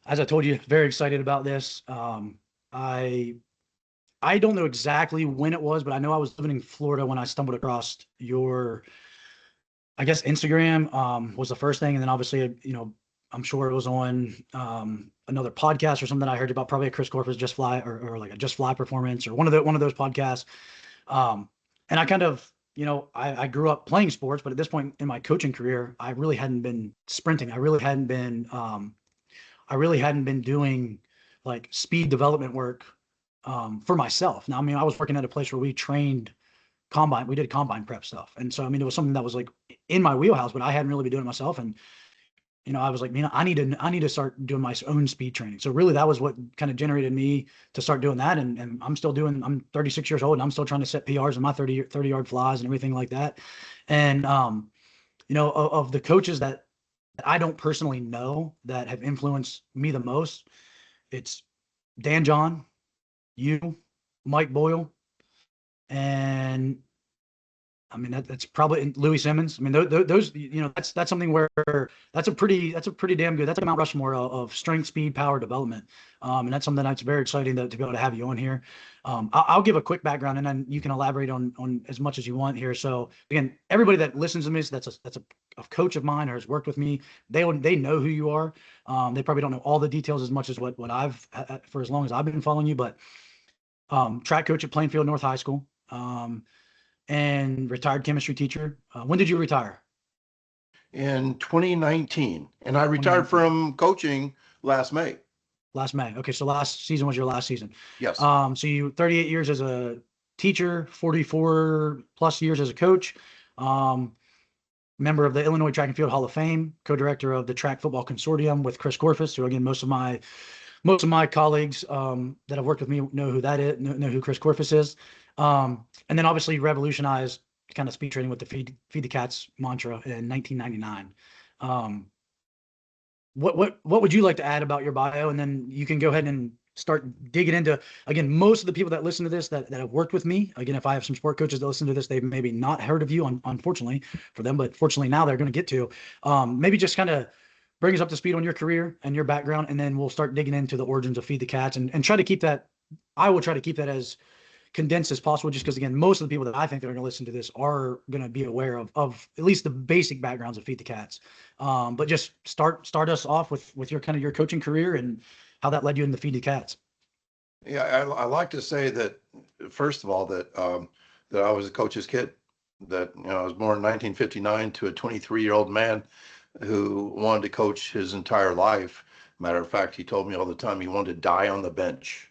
As I told you, very excited about this. I I don't know exactly when it was, but I know I was living in Florida when I stumbled across your, I guess Instagram was the first thing, and then obviously, I'm sure it was on another podcast or something I heard about, probably a Chris Corpus Just Fly or like a Just Fly performance or one of those podcasts. Um, and I kind of, I grew up playing sports, but at this point in my coaching career, I really hadn't been sprinting. I really hadn't been doing like speed development work for myself. Now, I mean, I was working at a place where we did combine prep stuff. And so, I mean, it was something that was like in my wheelhouse, but I hadn't really been doing it myself. And, I was like, I need to start doing my own speed training. So really that was what kind of generated me to start doing that. And I'm 36 years old and I'm still trying to set PRs in my 30 yard flies and everything like that. And, of the coaches that I don't personally know that have influenced me the most, it's Dan John, you, Mike Boyle, and I mean that's probably Louis Simmons. I mean those that's something where that's a pretty damn good. That's a Mount Rushmore of strength, speed, power development, and that's something that's very exciting to be able to have you on here. I'll give a quick background and then you can elaborate on as much as you want here. So again, everybody that listens to me, that's a coach of mine or has worked with me. They know who you are. They probably don't know all the details as much as what I've for as long as I've been following you, but track coach at Plainfield North High School. And retired chemistry teacher. When did you retire? In 2019, and I retired 2019. from coaching last May. Last May. Okay, so last season was your last season. Yes. So you 38 years as a teacher, 44 plus years as a coach, um, member of the Illinois Track and Field Hall of Fame, co-director of the Track Football Consortium with Chris Corfus, who again most of my colleagues that have worked with me know who that is, know who Chris Corfus is, and then obviously revolutionized kind of speed training with the feed the cats mantra in 1999. Um, what would you like to add about your bio, and then you can go ahead and start digging into again most of the people that listen to this that have worked with me. Again, if I have some sport coaches that listen to this, they've maybe not heard of you, unfortunately for them, but fortunately now they're going to get to. Maybe just kind of bring us up to speed on your career and your background, and then we'll start digging into the origins of Feed the Cats and try to keep that. I will try to keep that as condensed as possible, just because again, most of the people that I think that are going to listen to this are going to be aware of at least the basic backgrounds of Feed the Cats. But just start us off with your kind of your coaching career and how that led you into Feed the Cats. Yeah, I like to say that first of all that I was a coach's kid. That I was born in 1959 to a 23-year-old man who wanted to coach his entire life. Matter of fact, he told me all the time he wanted to die on the bench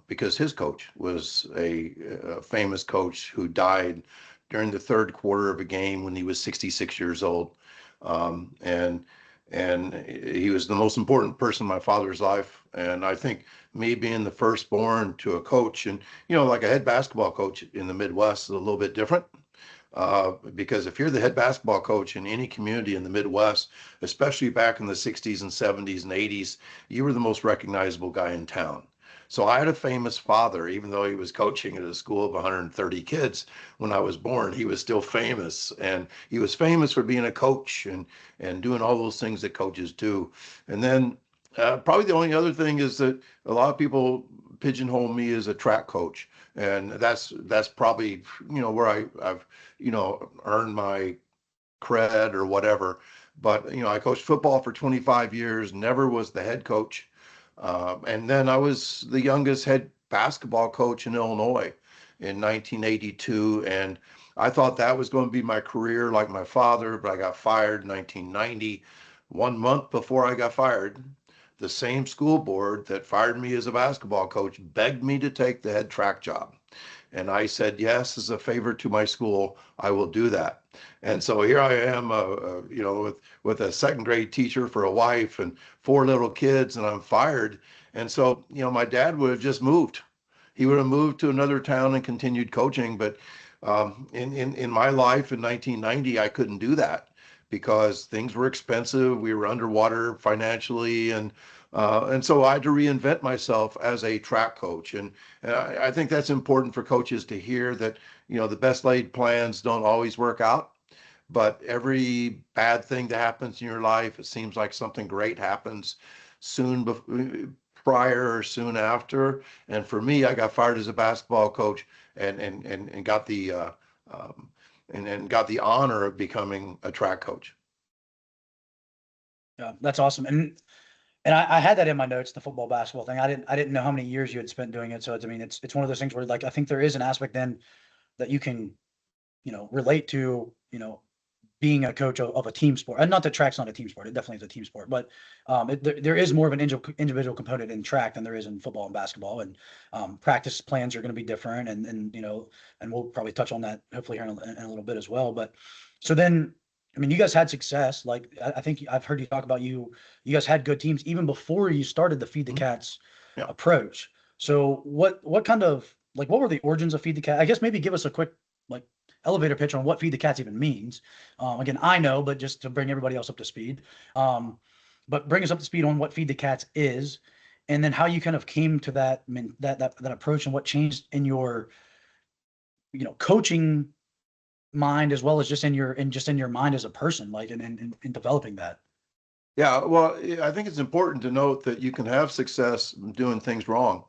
because his coach was a famous coach who died during the third quarter of a game when he was 66 years old. Um, and and he was the most important person in my father's life. And I think me being the firstborn to a coach, and like a head basketball coach in the Midwest is a little bit different. Because if you're the head basketball coach in any community in the Midwest, especially back in the 60s and 70s and 80s, you were the most recognizable guy in town. So I had a famous father, even though he was coaching at a school of 130 kids when I was born, he was still famous. And he was famous for being a coach and doing all those things that coaches do. And then probably the only other thing is that a lot of people pigeonhole me as a track coach. And that's probably, where I've, earned my cred or whatever. But, I coached football for 25 years, never was the head coach. And then I was the youngest head basketball coach in Illinois in 1982. And I thought that was going to be my career like my father, but I got fired in 1990. 1 month before I got fired, the same school board that fired me as a basketball coach begged me to take the head track job. And I said, yes, as a favor to my school, I will do that. And so here I am, with a second grade teacher for a wife and four little kids, and I'm fired. And so, my dad would have just moved. He would have moved to another town and continued coaching. But in my life in 1990, I couldn't do that because things were expensive. We were underwater financially, and so I had to reinvent myself as a track coach. And I think that's important for coaches to hear that, the best laid plans don't always work out, but every bad thing that happens in your life, it seems like something great happens. prior or soon after. And for me, I got fired as a basketball coach and got the um, and got the honor of becoming a track coach. Yeah, that's awesome. And I had that in my notes, the football basketball thing. I didn't know how many years you had spent doing it. So it's, I mean, it's one of those things where like I think there is an aspect then that you can, relate to, being a coach of a team sport. And not that track's not a team sport. It definitely is a team sport, but there is more of an individual component in track than there is in football and basketball. And practice plans are going to be different. And we'll probably touch on that hopefully here in a little bit as well. But so then, I mean, you guys had success. Like I think I've heard you talk about you guys had good teams even before you started the Feed the Mhm. Cats Yeah. approach. So what kind of like what were the origins of Feed the Cat? I guess maybe give us a quick like elevator pitch on what Feed the Cats even means. Again, I know, but just to bring everybody else up to speed. Um, but bring us up to speed on what Feed the Cats is, and then how you kind of came to that, I mean, that approach and what changed in your, coaching mind as well as just in your mind as a person, like in developing that. Yeah, well, I think it's important to note that you can have success doing things wrong,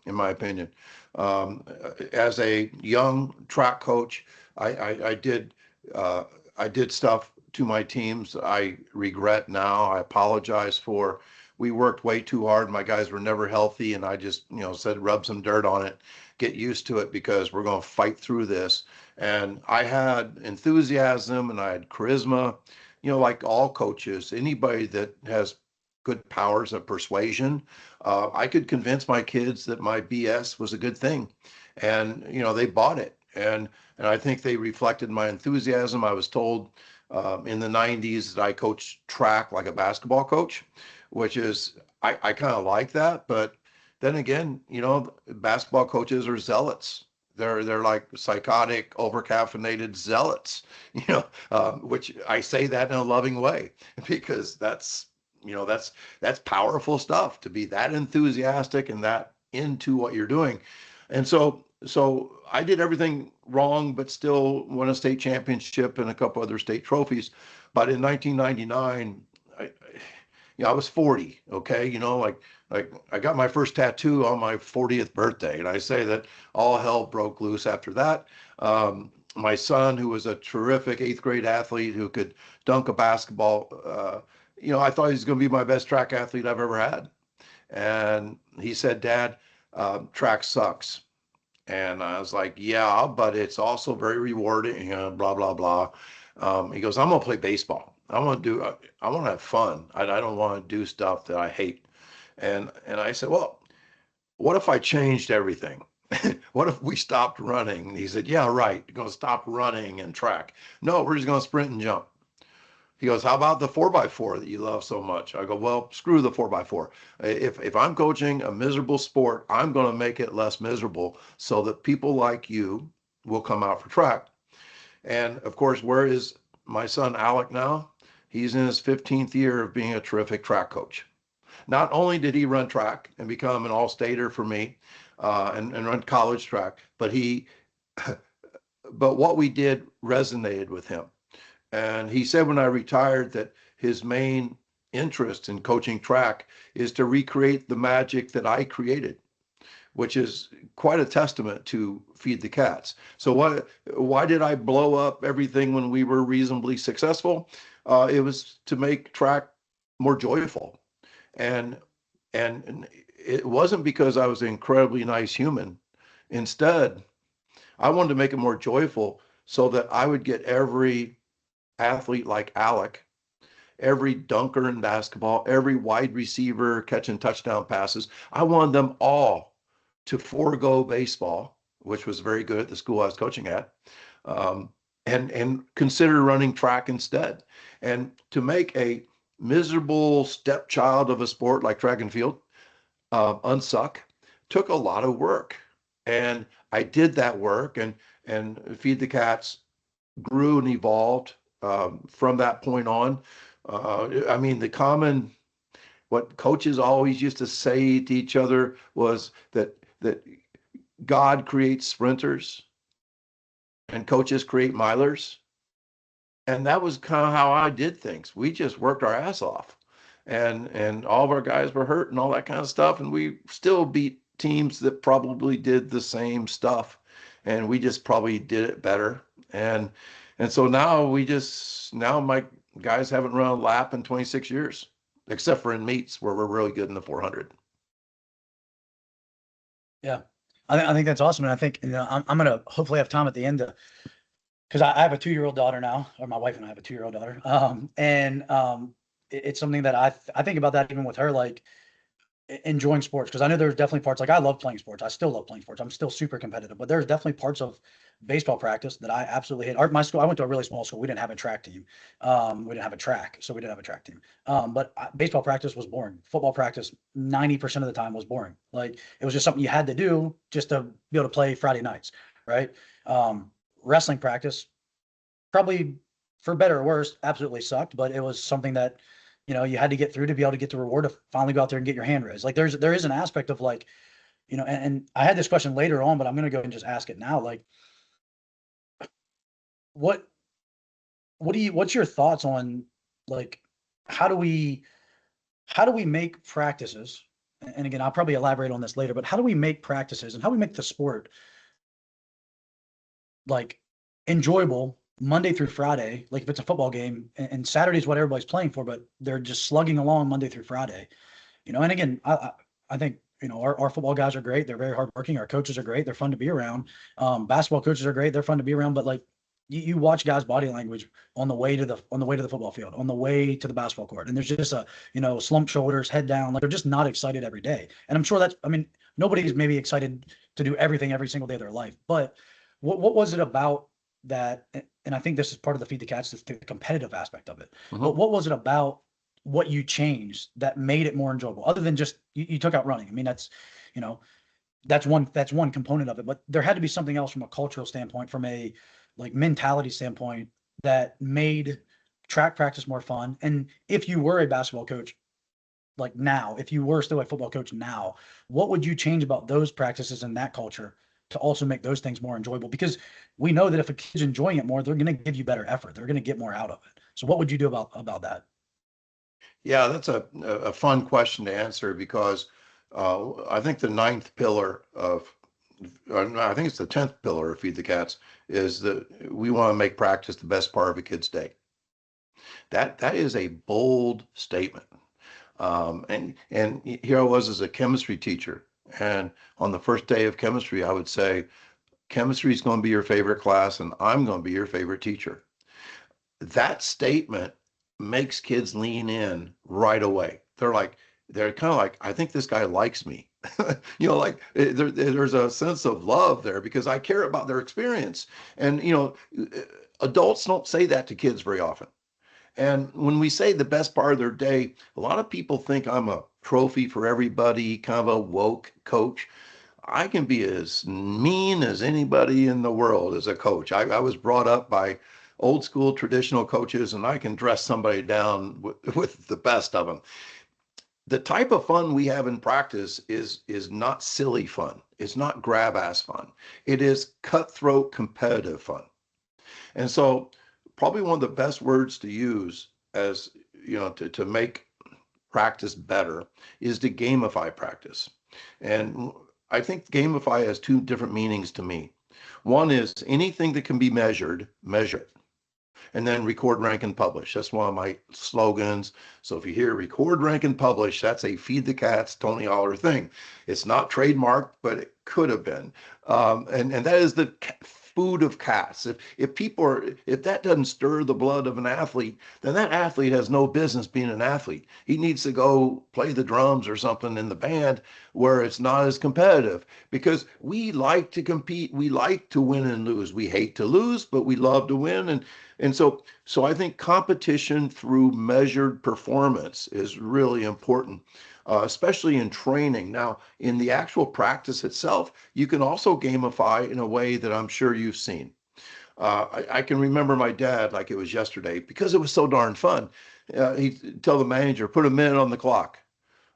in my opinion. As a young track coach, I, I, I did uh, I did stuff to my teams I regret now. I apologize for. We worked way too hard. My guys were never healthy, and I just said rub some dirt on it, get used to it because we're going to fight through this. And I had enthusiasm and I had charisma. Like all coaches, anybody that has good powers of persuasion, I could convince my kids that my BS was a good thing, and they bought it, and I think they reflected my enthusiasm. I was told in the '90s that I coached track like a basketball coach, which is I kind of like that, but then again, basketball coaches are zealots. They're like psychotic, overcaffeinated zealots, which I say that in a loving way because that's powerful stuff to be that enthusiastic and that into what you're doing. And so I did everything wrong, but still won a state championship and a couple other state trophies. But in 1999, I was 40. Okay, like I got my first tattoo on my 40th birthday, and I say that all hell broke loose after that. My son, who was a terrific eighth grade athlete who could dunk a basketball, I thought he was going to be my best track athlete I've ever had. And he said, Dad, track sucks. And I was like, yeah, but it's also very rewarding, blah, blah, blah. He goes, I'm going to play baseball. I want to have fun. I don't want to do stuff that I hate. And I said, well, what if I changed everything? What if we stopped running? And he said, yeah, right. You're going to stop running and track. No, we're just going to sprint and jump. He goes, how about the 4x4 that you love so much? I go, well, screw the 4x4. If I'm coaching a miserable sport, I'm going to make it less miserable so that people like you will come out for track. And of course, where is my son Alec now? He's in his 15th year of being a terrific track coach. Not only did he run track and become an all-stater for me and run college track, but what we did resonated with him. And he said when I retired that his main interest in coaching track is to recreate the magic that I created, which is quite a testament to Feed the Cats. So why did I blow up everything when we were reasonably successful? It was to make track more joyful. And and it wasn't because I was an incredibly nice human. Instead, I wanted to make it more joyful so that I would get every athlete like Alec, every dunker in basketball, every wide receiver catching touchdown passes. I wanted them all to forego baseball, which was very good at the school I was coaching at, um, and consider running track instead. And to make a miserable stepchild of a sport like track and field unsuck took a lot of work. And I did that work, and Feed the Cats grew and evolved from that point on. I mean, what coaches always used to say to each other was that God creates sprinters and coaches create milers. And that was kind of how I did things. We just worked our ass off. and all of our guys were hurt and all that kind of stuff, and we still beat teams that probably did the same stuff, and we just probably did it better. And so now my guys haven't run a lap in 26 years, except for in meets where we're really good in the 400. Yeah. I think that's awesome. And I think, I'm going to hopefully have time at the end to, because I have a 2-year-old daughter now, or my wife and I have a 2-year-old daughter. It's something that I think about that even with her, like enjoying sports. Cause I know there's definitely parts, like I love playing sports. I still love playing sports. I'm still super competitive, but there's definitely parts of baseball practice that I absolutely hate. My school, I went to a really small school. We didn't have a track team. We didn't have a track, so we didn't have a track team. Baseball practice was boring. Football practice, 90% of the time was boring. Like it was just something you had to do just to be able to play Friday nights, right? Wrestling practice, probably for better or worse, absolutely sucked, but it was something that, you had to get through to be able to get the reward to finally go out there and get your hand raised. Like there is an aspect of like, and I had this question later on, but I'm going to go and just ask it now. Like, what what's your thoughts on, like, how do we make practices, and again, I'll probably elaborate on this later, but how do we make practices and how we make the sport like enjoyable Monday through Friday? Like if it's a football game, and Saturday's what everybody's playing for, but they're just slugging along Monday through Friday. And again, I think, our football guys are great. They're very hardworking. Our coaches are great. They're fun to be around. Basketball coaches are great. They're fun to be around. But like you watch guys' body language on the way to the football field, on the way to the basketball court, and there's just a, slumped shoulders, head down. Like they're just not excited every day. And I'm sure I mean, nobody's maybe excited to do everything every single day of their life. But what was it about that? And I think this is part of the Feed the Cats, the competitive aspect of it. Mhm. But what was it about what you changed that made it more enjoyable, other than just you took out running? I mean, you know that's one component of it, but there had to be something else from a cultural standpoint, from a like mentality standpoint, that made track practice more fun. And if you were a basketball coach, like now, if you were still a football coach now, what would you change about those practices and that culture to also make those things more enjoyable? Because we know that if a kid's enjoying it more, they're going to give you better effort. They're going to get more out of it. So what would you do about that? Yeah, that's a fun question to answer because I think the ninth pillar of, no, I think it's the 10th pillar of Feed the Cats is that we want to make practice the best part of a kid's day. That is a bold statement. And here I was as a chemistry teacher, and on the first day of chemistry, I would say, chemistry is going to be your favorite class, and I'm going to be your favorite teacher. That statement makes kids lean in right away. They're kind of like, I think this guy likes me. Like there's a sense of love there because I care about their experience. And, adults don't say that to kids very often. And when we say the best part of their day, a lot of people think I'm a trophy for everybody, kind of a woke coach. I can be as mean as anybody in the world as a coach. I was brought up by old school traditional coaches, and I can dress somebody down with the best of them. The type of fun we have in practice is not silly fun. It's not grab ass fun. It is cutthroat competitive fun. And so probably one of the best words to use as to make practice better is to gamify practice. And I think gamify has two different meanings to me. One is anything that can be measured, measure it. And then record, rank, and publish. That's one of my slogans. So if you hear record, rank, and publish, that's a Feed the Cats, Tony Holler thing. It's not trademarked, but it could have been. And that is the food of cats. If that doesn't stir the blood of an athlete, then that athlete has no business being an athlete. He needs to go play the drums or something in the band where it's not as competitive, because we like to compete. We like to win and lose. We hate to lose, but we love to win. And so I think competition through measured performance is really important, especially in training. Now, in the actual practice itself, you can also gamify in a way that I'm sure you've seen. I can remember my dad like it was yesterday because it was so darn fun. He'd tell the manager, put a minute on the clock.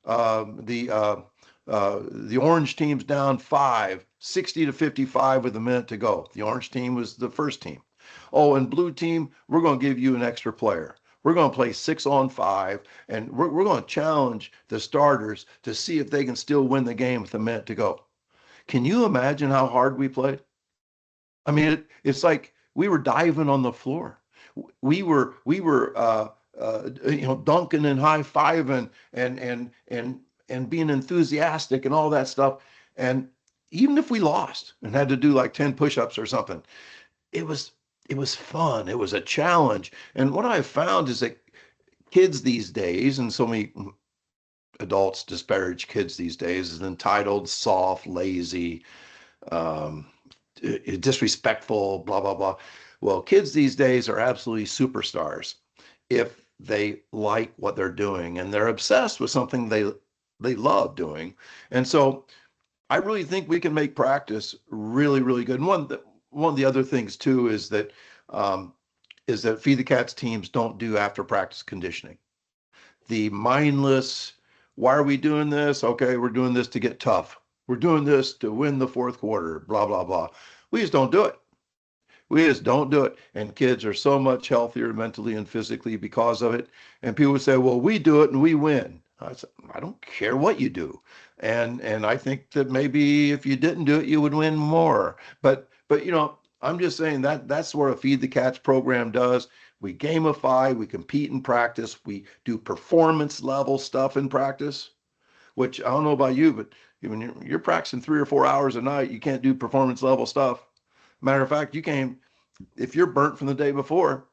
The orange team's down 60 to 55 with a minute to go. The orange team was the first team. Oh, and blue team, we're going to give you an extra player. We're going to play 6-on-5, and we're going to challenge the starters to see if they can still win the game with a minute to go. Can you imagine how hard we played? I mean, it's like we were diving on the floor. We were dunking and high fiving and being enthusiastic and all that stuff. And even if we lost and had to do like 10 push-ups or something, it was it was fun. It was a challenge. And what I've found is that kids these days, and so many adults disparage kids these days as entitled, soft, lazy, um, disrespectful, blah, blah, blah. Well, kids these days are absolutely superstars if they like what they're doing and they're obsessed with something they love doing. And so I really think we can make practice really, really good. And one of the other things too um, is that Feed the Cats teams don't do after practice conditioning. The mindless, why are we doing this? Okay, we're doing this to get tough. We're doing this to win the fourth quarter, blah, blah, blah. We just don't do it. We just don't do it. And kids are so much healthier mentally and physically because of it. And people say, well, we do it and we win. I said, I don't care what you do. And I think that maybe if you didn't do it, you would win more. But I'm just saying that that's what a Feed the Cats program does. We gamify, we compete in practice, we do performance level stuff in practice, which I don't know about you, but when you're practicing 3 or 4 hours a night, you can't do performance level stuff. Matter of fact, you can't, if you're burnt from the day before,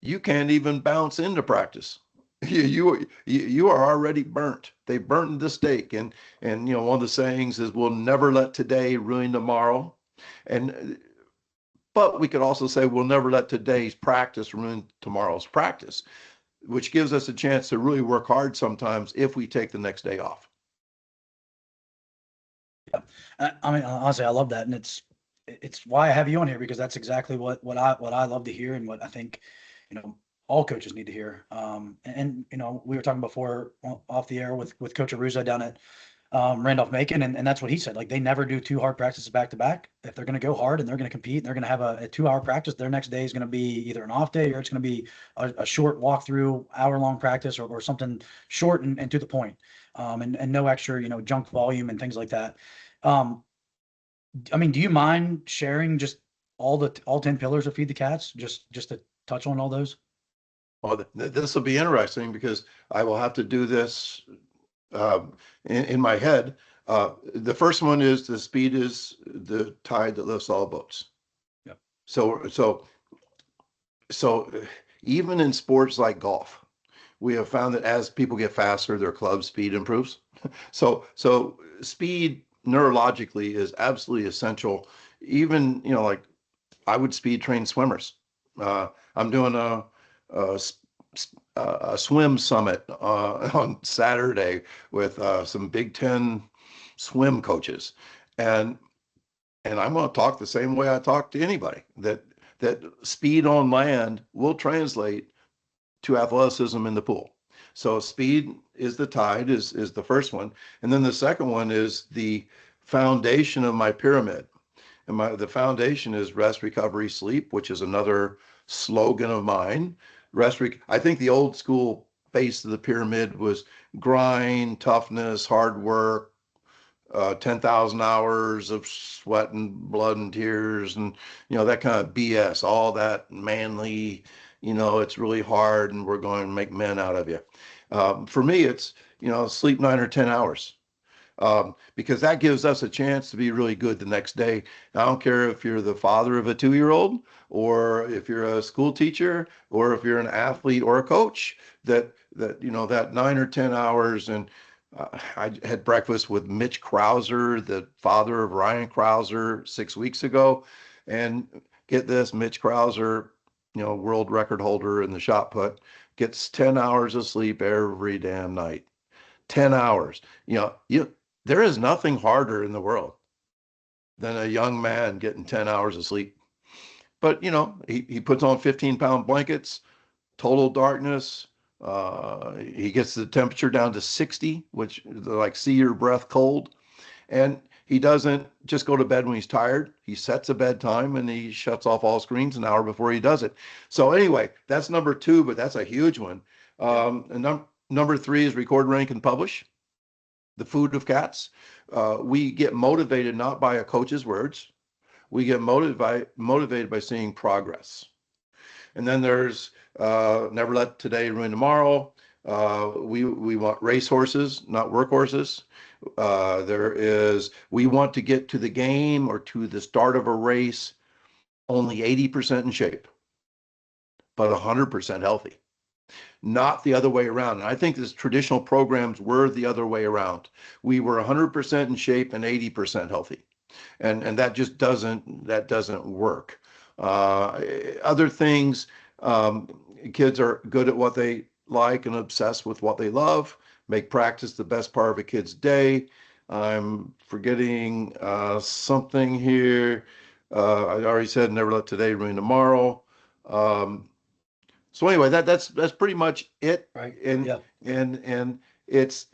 you can't even bounce into practice. You are already burnt. They burnt the steak, and one of the sayings is, "We'll never let today ruin tomorrow," and but we could also say, "We'll never let today's practice ruin tomorrow's practice," which gives us a chance to really work hard sometimes if we take the next day off. Yeah. I mean, honestly, I love that, and it's why I have you on here, because that's exactly what I love to hear, and what I think, you know, all coaches need to hear. And we were talking before off the air with Coach Aruza down at Randolph Macon, and that's what he said. Like, they never do 2 hard practices back to back. If they're going to go hard and they're going to compete and they're going to have a 2 hour practice, their next day is going to be either an off day, or it's going to be a short walkthrough, hour-long practice, or something short and to the point, and no extra, junk volume and things like that. Um, I mean, do you mind sharing just all 10 pillars of Feed the Cats, just to touch on all those? Well, this will be interesting because I will have to do this in my head. The first one is the speed is the tide that lifts all boats. Yep. So even in sports like golf, we have found that as people get faster, their club speed improves. So speed neurologically is absolutely essential. Even, like I would speed train swimmers. I'm doing a, a swim summit on Saturday with some Big Ten swim coaches, and I'm going to talk the same way I talk to anybody, that speed on land will translate to athleticism in the pool. So speed is the tide is the first one, and then the second one is the foundation of my pyramid. And the foundation is rest, recovery, sleep, which is another slogan of mine. I think the old school base of the pyramid was grind, toughness, hard work, 10,000 hours of sweat and blood and tears, and that kind of BS, all that manly, it's really hard and we're going to make men out of you. For me, it's sleep 9 or 10 hours, because that gives us a chance to be really good the next day. I don't care if you're the father of a 2-year-old, or if you're a school teacher, or if you're an athlete or a coach, that 9 or 10 hours. And I had breakfast with Mitch Krauser, the father of Ryan Krauser, 6 weeks ago. And get this, Mitch Krauser, world record holder in the shot put, gets 10 hours of sleep every damn night. 10 hours. There is nothing harder in the world than a young man getting 10 hours of sleep. But, he puts on 15-pound blankets, total darkness. He gets the temperature down to 60, which like see your breath cold. And He doesn't just go to bed when he's tired. He sets a bedtime and he shuts off all screens an hour before he does it. So anyway, that's number two, but that's a huge one. Yeah. Number three is record, rank, and publish. The food of cats. We get motivated not by a coach's words. We get motivated by seeing progress. And then there's never let today ruin tomorrow. We want race horses, not work horses. There is we want to get to the game or to the start of a race only 80% in shape, but 100% healthy. Not the other way around. And I think this traditional programs were the other way around. We were 100% in shape and 80% healthy. And that doesn't work. Other things, kids are good at what they like and obsessed with what they love, make practice the best part of a kid's day. I'm forgetting something here. I already said never let today ruin tomorrow. Um, so anyway, that's pretty much it. Right. And Yeah. and it's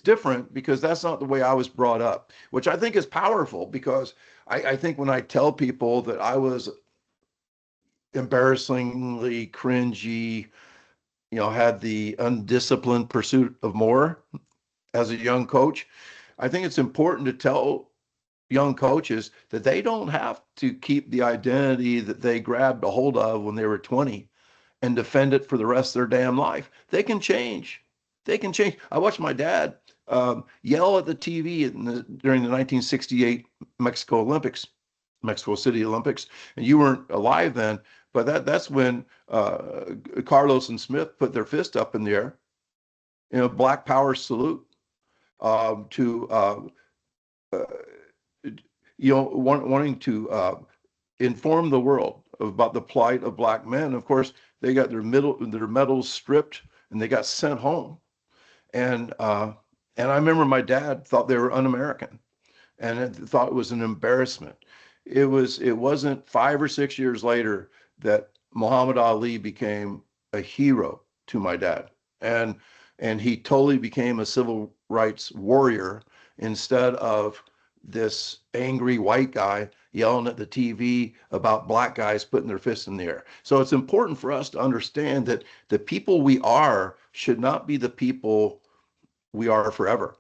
different because that's not the way I was brought up, which I think is powerful because I think when I tell people that I was embarrassingly cringy, had the undisciplined pursuit of more as a young coach, I think it's important to tell young coaches that they don't have to keep the identity that they grabbed a hold of when they were 20 and defend it for the rest of their damn life. They can change. They can change. I watched my dad yell at the TV during the 1968 Mexico Olympics, Mexico City Olympics, and you weren't alive then. But that's when Carlos and Smith put their fist up in the air, Black Power salute to uh, wanting to inform the world about the plight of black men. Of course, they got their medals stripped and they got sent home. And I remember my dad thought they were un-American and thought it was an embarrassment. It wasn't 5 or 6 years later that Muhammad Ali became a hero to my dad. And he totally became a civil rights warrior instead of this angry white guy yelling at the TV about black guys putting their fists in the air. So it's important for us to understand that the people we are should not be the people we are forever.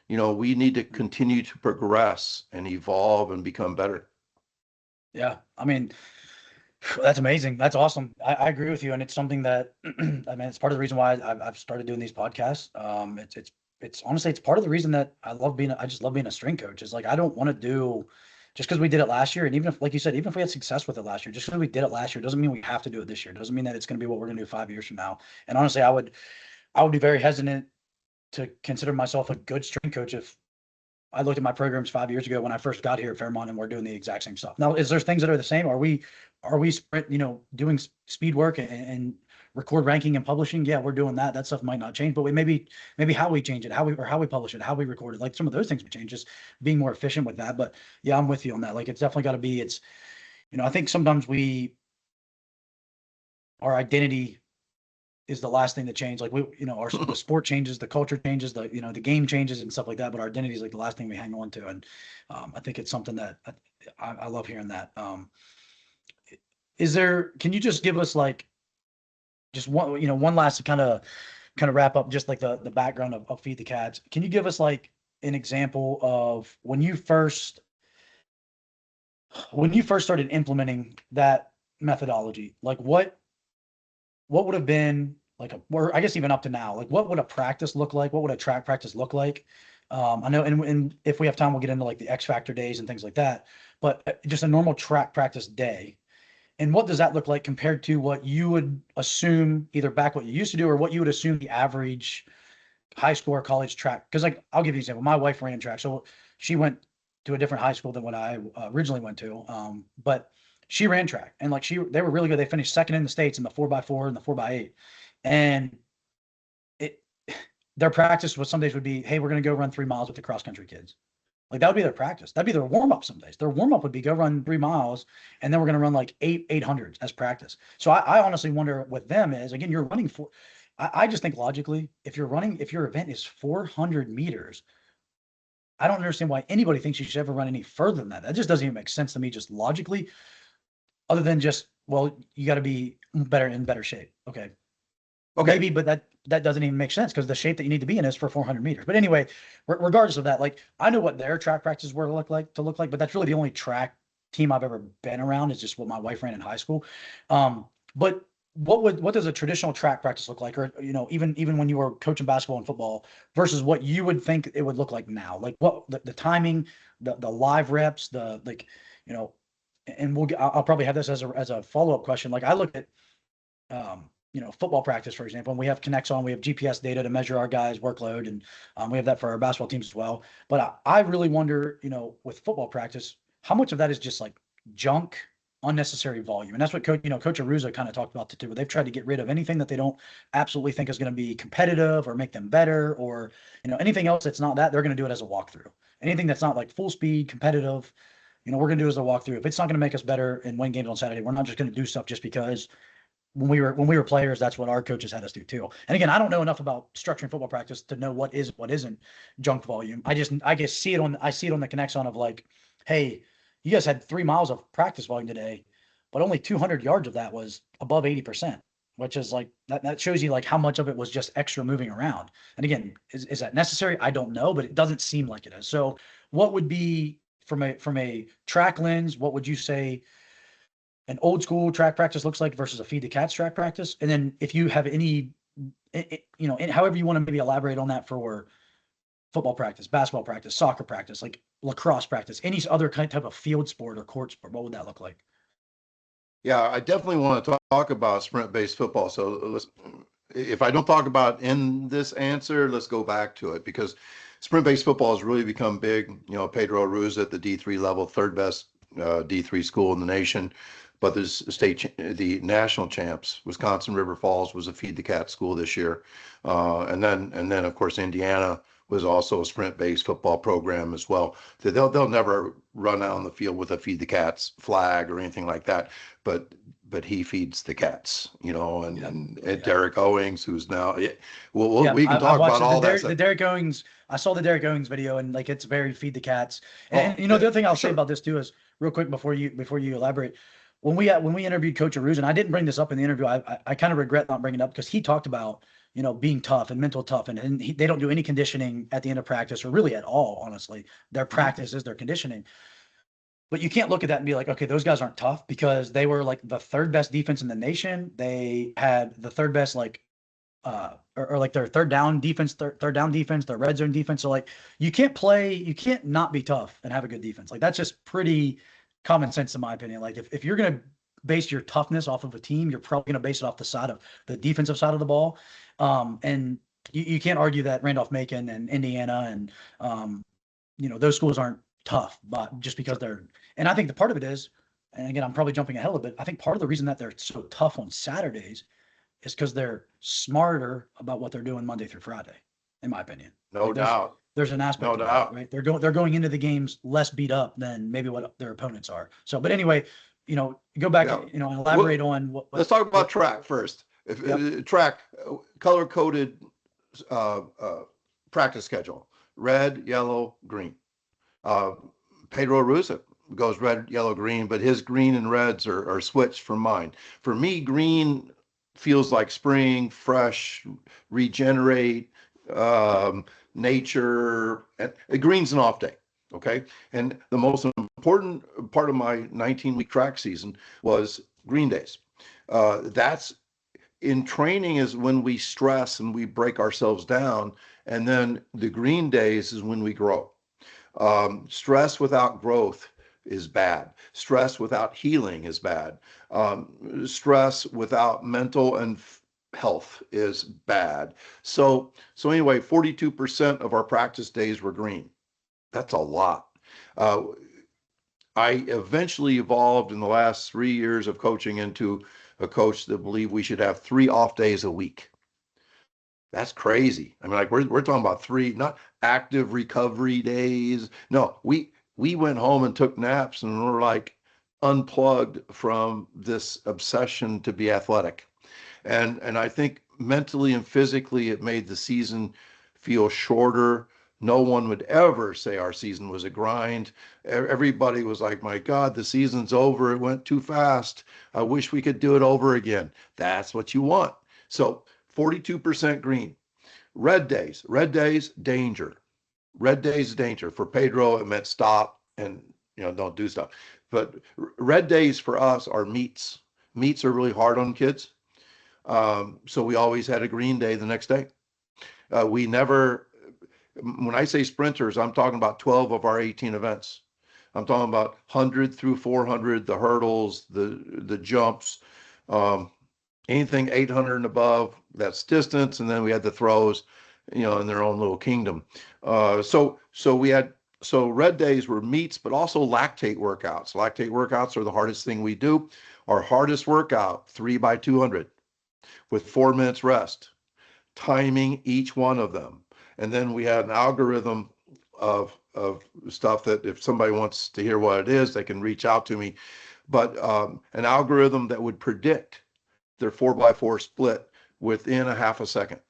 We need to continue to progress and evolve and become better. Yeah. I mean, that's amazing. That's awesome. I agree with you, and it's something that I mean, it's part of the reason why I've started doing these podcasts. It's honestly it's part of the reason that I just love being a string coach. Is like I don't want to do just because we did it last year, and even if, like you said, even if we had success with it last year, just because we did it last year doesn't mean we have to do it this year. Doesn't mean that it's going to be what we're going to do 5 years from now. And honestly, I would be very hesitant to consider myself a good string coach if I looked at my programs 5 years ago when I first got here at Fairmont and we're doing the exact same stuff. Now, is there things that are the same? Are we sprint, doing speed work and record ranking and publishing? Yeah, we're doing that. That stuff might not change, but maybe how we change it, how we publish it, how we record it, like some of those things would change, just being more efficient with that. But yeah, I'm with you on that. Like it's definitely got to be, I think sometimes our identity is the last thing that changed. Like the sport changes, the culture changes, the game changes and stuff like that. But our identity is like the last thing we hang on to. And I think it's something that I love hearing that. Can you just give us like just one last kind of wrap up, just like the background of Feed the Cats. Can you give us like an example of when you first started implementing that methodology? Like what would have been like or I guess even up to now, like what would a practice look like? What would a track practice look like? I know, and if we have time, we'll get into like the X Factor days and things like that. But just a normal track practice day, and what does that look like compared to what you would assume either back what you used to do or what you would assume the average high school or college track? Because like I'll give you an example. My wife ran track, so she went to a different high school than what I originally went to. But she ran track, and like they were really good. They finished second in the states in the 4x4 and the 4x8, and it their practice was some days would be, hey, we're going to go run 3 miles with the cross country kids. Like that would be their practice. That'd be their warm up some days. Their warm up would be go run 3 miles, and then we're going to run like 800s as practice. So I honestly wonder what them is. Again, you're running for. I just think logically, if your event is 400 meters, I don't understand why anybody thinks you should ever run any further than that. That just doesn't even make sense to me, just logically, other than just, well, you got to be better shape. Okay. Okay. Maybe, but that doesn't even make sense because the shape that you need to be in is for 400 meters. But anyway, regardless of that, like I know what their track practices were to look like, but that's really the only track team I've ever been around is just what my wife ran in high school. But what does a traditional track practice look like, or even when you were coaching basketball and football versus what you would think it would look like now? Like what the timing, the live reps, the like, you know, and I'll probably have this as a follow up question. Like I look at football practice, for example, and we have Connects on, we have GPS data to measure our guys' workload, and we have that for our basketball teams as well. But I really wonder, with football practice, how much of that is just like junk, unnecessary volume, and that's what Coach Aruza kind of talked about too. Where they've tried to get rid of anything that they don't absolutely think is going to be competitive or make them better, or anything else that's not that, they're going to do it as a walkthrough. Anything that's not like full speed competitive, we're going to do as a walkthrough. If it's not going to make us better and win games on Saturday, we're not just going to do stuff just because when we were players, that's what our coaches had us do too. And again, I don't know enough about structuring football practice to know what is what isn't junk volume. I guess I see it on the Connects on of like, hey, you guys had 3 miles of practice volume today, but only 200 yards of that was above 80%, which is like that shows you like how much of it was just extra moving around. And again, is that necessary? I don't know, but it doesn't seem like it is. So what would be from a track lens, what would you say an old school track practice looks like versus a feed the cats track practice? And then if you have any, however you want to maybe elaborate on that for football practice, basketball practice, soccer practice, like lacrosse practice, any other type of field sport or court sport, what would that look like? Yeah, I definitely want to talk about sprint-based football. So if I don't talk about in this answer, let's go back to it because sprint-based football has really become big. Pedro Aruz at the D3 level, third best D3 school in the nation. But the national champs, Wisconsin River Falls was a feed the cat school this year, and then of course Indiana was also a sprint-based football program as well. They'll never run out on the field with a feed the cats flag or anything like that, but he feeds the cats, and Yeah. and Yeah. Derek Owings, who's now, Yeah, we can I talk watched about the all that Derek, the stuff. Derek Owings. I saw the Derek Owings video, and like it's very feed the cats. And, Oh, the other thing I'll say sure. about this too is real quick before you elaborate. When we interviewed Coach Aruz, and I didn't bring this up in the interview, I kind of regret not bringing it up because he talked about being tough and mental tough, and they don't do any conditioning at the end of practice or really at all. Honestly, their Mhm. practice is their conditioning. But you can't look at that and be like, okay, those guys aren't tough because they were like the third best defense in the nation. They had the third best or like their third down defense, their red zone defense. So like you can't not be tough and have a good defense. Like that's just pretty common sense in my opinion. Like if you're gonna base your toughness off of a team, you're probably gonna base it off the side of the defensive side of the ball. And you can't argue that Randolph Macon and Indiana and those schools aren't tough, but just because Sure. they're and I think the part of it is, and again, I'm probably jumping ahead a little bit. I think part of the reason that they're so tough on Saturdays is because they're smarter about what they're doing Monday through Friday, in my opinion. No Like doubt. there's an aspect No of that, doubt. right? They're going into the games less beat up than maybe what their opponents are. So, but anyway, go back, Yeah. and elaborate Well, on let's talk about what. track first. If Yep. track color coded uh, uh, practice schedule: red, yellow, green. Uh, Pedro Rusa goes red, yellow, green, but his green and reds are switched from mine. For me, green feels like spring, fresh, regenerate, um, nature. And green's an off day. Okay. And the most important part of my 19-week track season was green days. That's in training is when we stress and we break ourselves down. And then the green days is when we grow. Stress without growth is bad. Stress without healing is bad. Stress without mental and health is bad. So anyway, 42% of our practice days were green. That's a lot. Uh, I eventually evolved in the last 3 years of coaching into a coach that believed we should have 3 off days a week. That's crazy. I mean, like we're talking about three, not active recovery days. No, we went home and took naps and we're like unplugged from this obsession to be athletic. And I think mentally and physically it made the season feel shorter. No one would ever say our season was a grind. Everybody was like, my God, the season's over. It went too fast. I wish we could do it over again. That's what you want. So 42% green. Red days, danger. Red days, danger. For Pedro, it meant stop and don't do stuff. But red days for us are meets. Meets are really hard on kids. So we always had a green day the next day. We never, when I say sprinters, I'm talking about 12 of our 18 events. I'm talking about 100 through 400, the hurdles, the jumps, um, anything 800 and above, that's distance. And then we had the throws, in their own little kingdom. So we had, so red days were meets, but also lactate workouts. Lactate workouts are the hardest thing we do. Our hardest workout, 3 by 200 with 4 minutes rest, timing each one of them. And then we had an algorithm of stuff that if somebody wants to hear what it is, they can reach out to me. But an algorithm that would predict their 4x4 split within a half a second.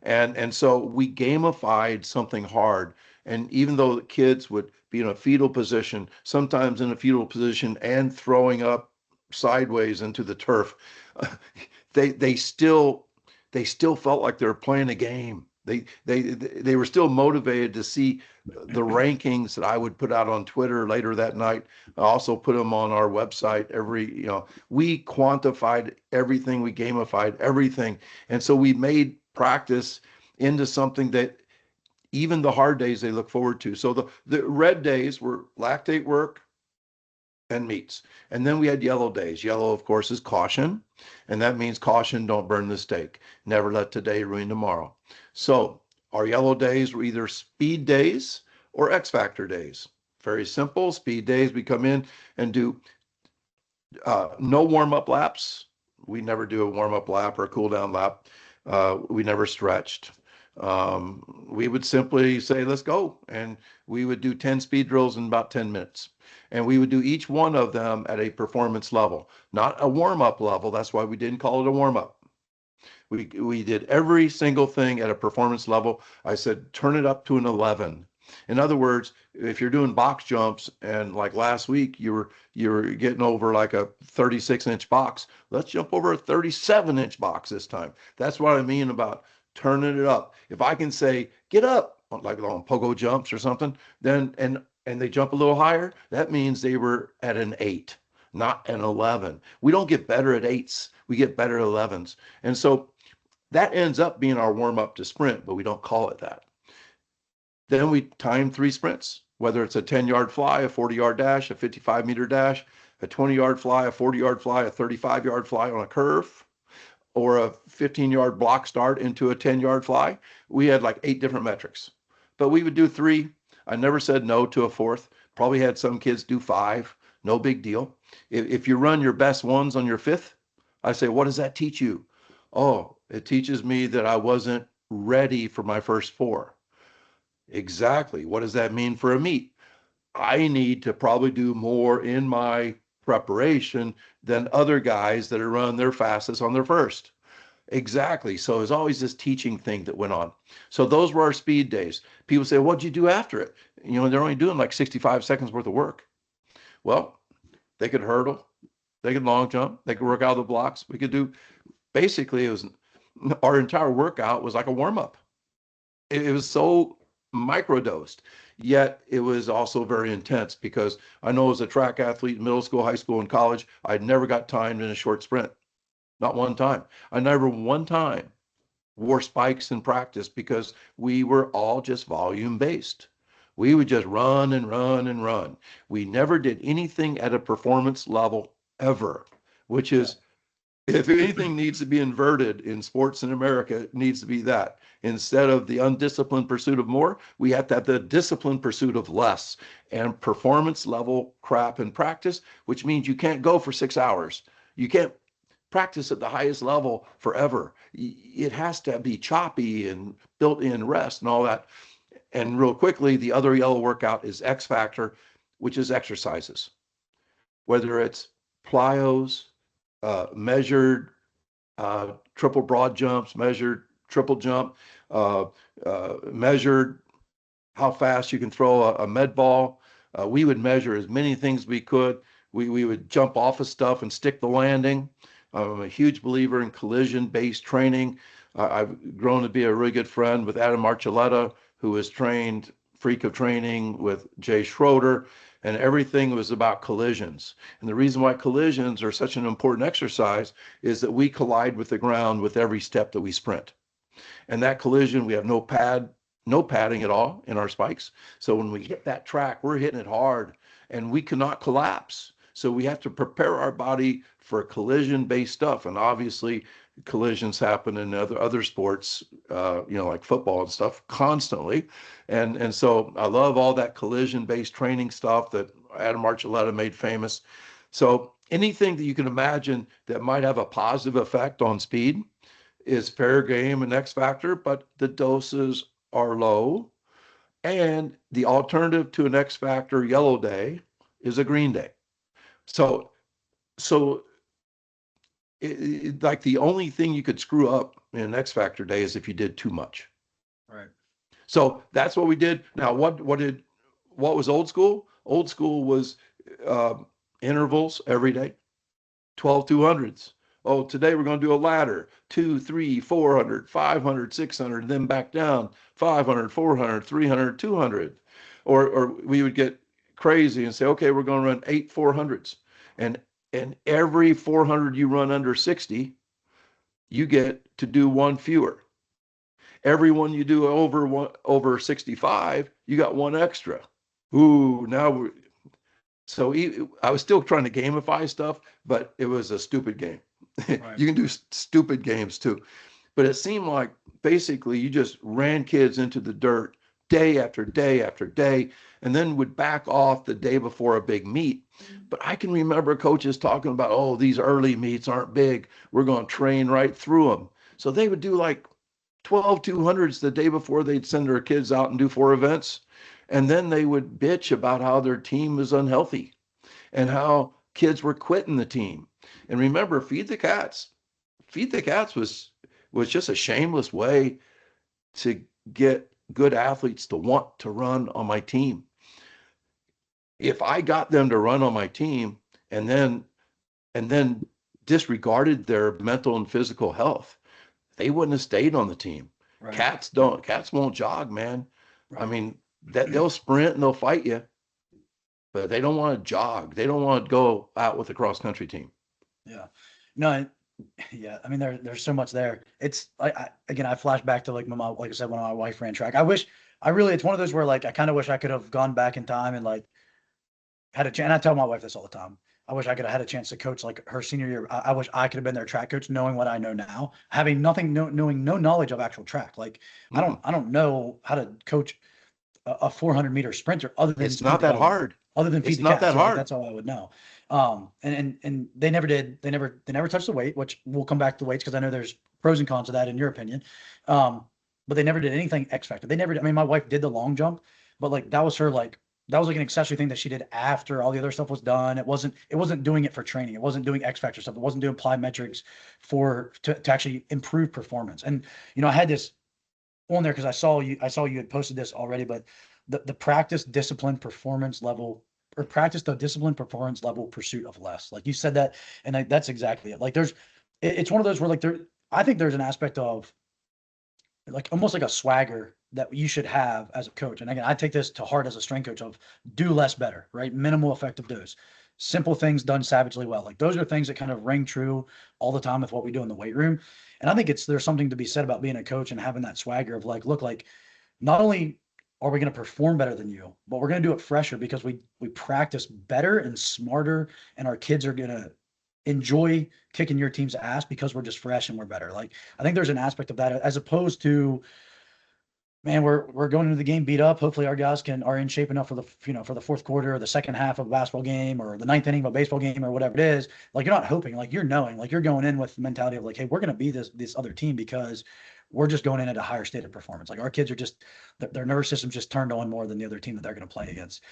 And so we gamified something hard. And even though the kids would be in a fetal position, sometimes in a fetal position and throwing up sideways into the turf, they still felt like they were playing a game. They were still motivated to see the rankings that I would put out on Twitter later that night. I also put them on our website. We quantified everything, we gamified everything. And so we made practice into something that even the hard days they look forward to. So the red days were lactate work and meets. And then we had yellow days. Yellow, of course, is caution. And that means caution, don't burn the steak. Never let today ruin tomorrow. So our yellow days were either speed days or X Factor days. Very simple. Speed days, we come in and do no warm-up laps. We never do a warm-up lap or a cool-down lap. We never stretched. We would simply say, let's go. And we would do 10 speed drills in about 10 minutes. And we would do each one of them at a performance level, not a warm-up level. That's why we didn't call it a warm-up. We did every single thing at a performance level. I said, turn it up to an 11. In other words, if you're doing box jumps and like last week you were getting over like a 36-inch box, let's jump over a 37-inch box this time. That's what I mean about turning it up. If I can say, get up, like on pogo jumps or something, then and they jump a little higher, that means they were at an 8, not an 11. We don't get better at 8s. We get better at 11s. And so that ends up being our warm up to sprint, but we don't call it that. Then we time 3 sprints, whether it's a 10-yard fly, a 40-yard dash, a 55-meter dash, a 20-yard fly, a 40-yard fly, a 35-yard fly on a curve, or a 15-yard block start into a 10-yard fly. We had like 8 different metrics, but we would do 3. I never said no to a 4th. Probably had some kids do 5. No big deal. If you run your best ones on your 5th, I say, what does that teach you? Oh, it teaches me that I wasn't ready for my first 4. Exactly. What does that mean for a meet? I need to probably do more in my preparation than other guys that are running their fastest on their first. Exactly. So there's always this teaching thing that went on. So those were our speed days. People say, what'd you do after it? They're only doing like 65 seconds worth of work. Well, they could hurdle, they could long jump, they could work out of the blocks. We could do, basically, it was our entire workout was like a warm up. It was so microdosed, yet it was also very intense because I know as a track athlete in middle school, high school, and college, I never got timed in a short sprint. Not one time. I never one time wore spikes in practice because we were all just volume based. We would just run and run and run. We never did anything at a performance level ever, which is, if anything needs to be inverted in sports in America, it needs to be that. Instead of the undisciplined pursuit of more, we have to have the disciplined pursuit of less and performance level crap in practice, which means you can't go for 6 hours. You can't practice at the highest level forever. It has to be choppy and built in rest and all that. And real quickly, the other yellow workout is X Factor, which is exercises. Whether it's plyos, measured triple broad jumps, measured triple jump, measured how fast you can throw a med ball. We would measure as many things we could. We would jump off of stuff and stick the landing. I'm a huge believer in collision-based training. I've grown to be a really good friend with Adam Archuleta, who was trained freak of training with Jay Schroeder, and everything was about collisions. And the reason why collisions are such an important exercise is that we collide with the ground with every step that we sprint. And that collision, we have no padding at all in our spikes. So when we hit that track, we're hitting it hard and we cannot collapse. So we have to prepare our body for collision-based stuff. And obviously, collisions happen in other sports, like football and stuff, constantly. And so I love all that collision-based training stuff that Adam Archuleta made famous. So anything that you can imagine that might have a positive effect on speed is fair game and X factor, but the doses are low. And the alternative to an X factor yellow day is a green day. So, so like the only thing you could screw up in an X factor day is if you did too much. Right. So that's what we did. Now, what was old school? Old school was uh, intervals every day. 12 200s. Oh, today we're going to do a ladder 2, 3, 400, 500, 600, then back down 500, 400, 300, 200. Or we would get crazy and say, okay, we're going to run 8 400s. And every 400 you run under 60, you get to do one fewer. Every one you do over 65, you got one extra. Ooh, now so I was still trying to gamify stuff, but it was a stupid game. Right. You can do stupid games too. But it seemed like basically you just ran kids into the dirt day after day after day, and then would back off the day before a big meet. But I can remember coaches talking about, oh, these early meets aren't big. We're going to train right through them. So they would do like 12 200s the day before they'd send their kids out and do 4 events. And then they would bitch about how their team is unhealthy and how kids were quitting the team. And remember, Feed the Cats. Feed the Cats was just a shameless way to get good athletes to want to run on my team. If I got them to run on my team and then disregarded their mental and physical health, they wouldn't have stayed on the team. Right. Cats won't jog, man. I Right. mean, that they'll sprint and they'll fight you, but they don't want to jog. They don't want to go out with the cross country team. Yeah. No, yeah. I mean, there's so much there. It's again, I flash back to like like I said, when my wife ran track. It's one of those where like I kind of wish I could have gone back in time and like had a chance. And I tell my wife this all the time. I wish I could have had a chance to coach like her senior year. I wish I could have been their track coach, knowing what I know now, having nothing, knowing no knowledge of actual track. Like Mm-mm. I don't know how to coach a 400-meter sprinter other than It's not that hard. feed It's the not cat. that So like hard. that's all I would know. And they never did. They never touched the weight, which we'll come back to weights because I know there's pros and cons to that in your opinion. But they never did anything X factor. They never. I mean, my wife did the long jump, but like that was like an accessory thing that she did after all the other stuff was done. It wasn't doing it for training. It wasn't doing X factor stuff. It wasn't doing plyometrics to actually improve performance. And I had this on there because I saw you had posted this already, but the practice discipline performance level or practice the discipline performance level pursuit of less. Like you said that, and that's exactly it. Like it's one of those where like I think there's an aspect of like almost like a swagger that you should have as a coach. And again, I take this to heart as a strength coach of do less better, right? Minimal effective dose. Simple things done savagely well. Like those are things that kind of ring true all the time with what we do in the weight room. And I think there's something to be said about being a coach and having that swagger of like, look, like not only are we going to perform better than you, but we're going to do it fresher because we practice better and smarter, and our kids are going to enjoy kicking your team's ass because we're just fresh and we're better. Like I think there's an aspect of that as opposed to, man, we're going into the game beat up. Hopefully our guys are in shape enough for the fourth quarter or the second half of a basketball game or the ninth inning of a baseball game or whatever it is. Like you're not hoping, like you're knowing, like you're going in with the mentality of like, hey, we're going to be this other team because we're just going in at a higher state of performance. Like our kids are just their nervous system's just turned on more than the other team that they're going to play against.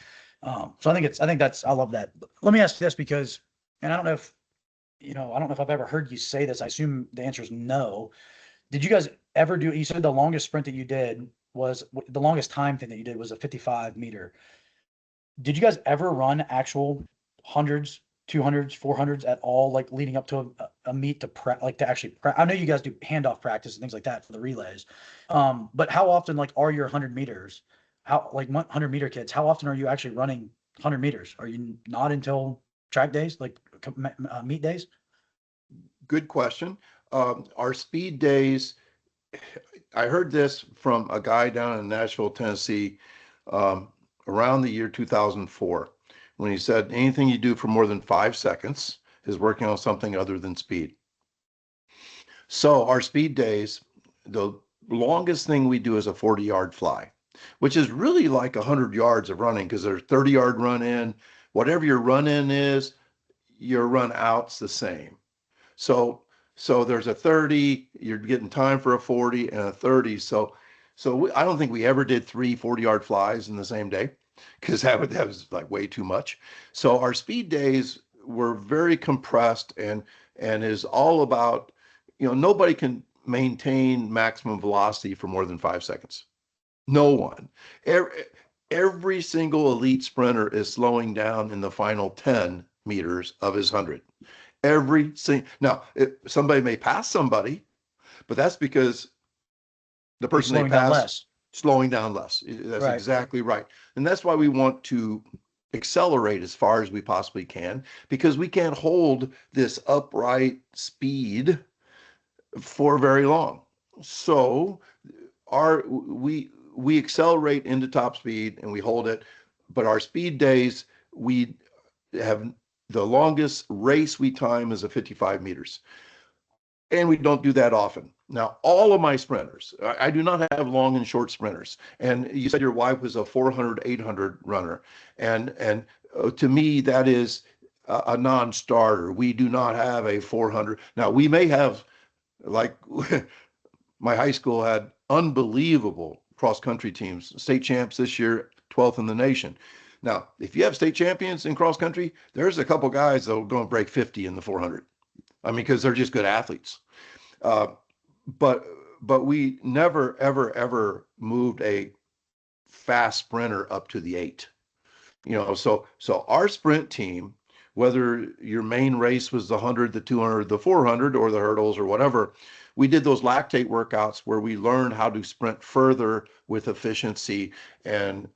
So I love that. Let me ask you this because, and I don't know if I've ever heard you say this. I assume the answer is no. Did you guys ever do? You said the longest sprint that you did was the longest time thing that you did was a 55 meter. Did you guys ever run actual hundreds, 200s, 400s at all, like leading up to a meet to like to actually I know you guys do handoff practice and things like that for the relays. But how often like are your 100 meters? How like 100 meter kids? How often are you actually running 100 meters? Are you not until track days, like meet days? Good question. Our speed days, I heard this from a guy down in Nashville, Tennessee, um, around the year 2004, when he said anything you do for more than 5 seconds is working on something other than speed. So our speed days, the longest thing we do is a 40-yard fly, which is really like 100 yards of running because there's 30-yard run in. Whatever your run in is, your run out's the same. So so there's a 30, you're getting time for a 40 and a 30. I don't think we ever did three 40-yard flies in the same day because that was like way too much. So our speed days were very compressed and is all about, nobody can maintain maximum velocity for more than 5 seconds. No one. Every single elite sprinter is slowing down in the final 10 meters of his 100. Every single. Now, somebody may pass somebody, but that's because the They're person they slowing down pass less. slowing down less. That's Right. exactly right. And that's why we want to accelerate as far as we possibly can, because we can't hold this upright speed for very long. So our we accelerate into top speed and we hold it, but our speed days, we have the longest race we time is a 55 meters. And we don't do that often. Now, all of my sprinters, I do not have long and short sprinters. And you said your wife was a 400, 800 runner. And to me, that is a non-starter. We do not have a 400. Now, we may have, like, my high school had unbelievable cross-country teams, state champs this year, 12th in the nation. Now, if you have state champions in cross country, there's a couple guys that are going to break 50 in the 400. I mean, because they're just good athletes. Uh, but but we never ever ever moved a fast sprinter up to the 8. So our sprint team, whether your main race was the 100, the 200, the 400, or the hurdles or whatever, we did those lactate workouts where we learned how to sprint further with efficiency and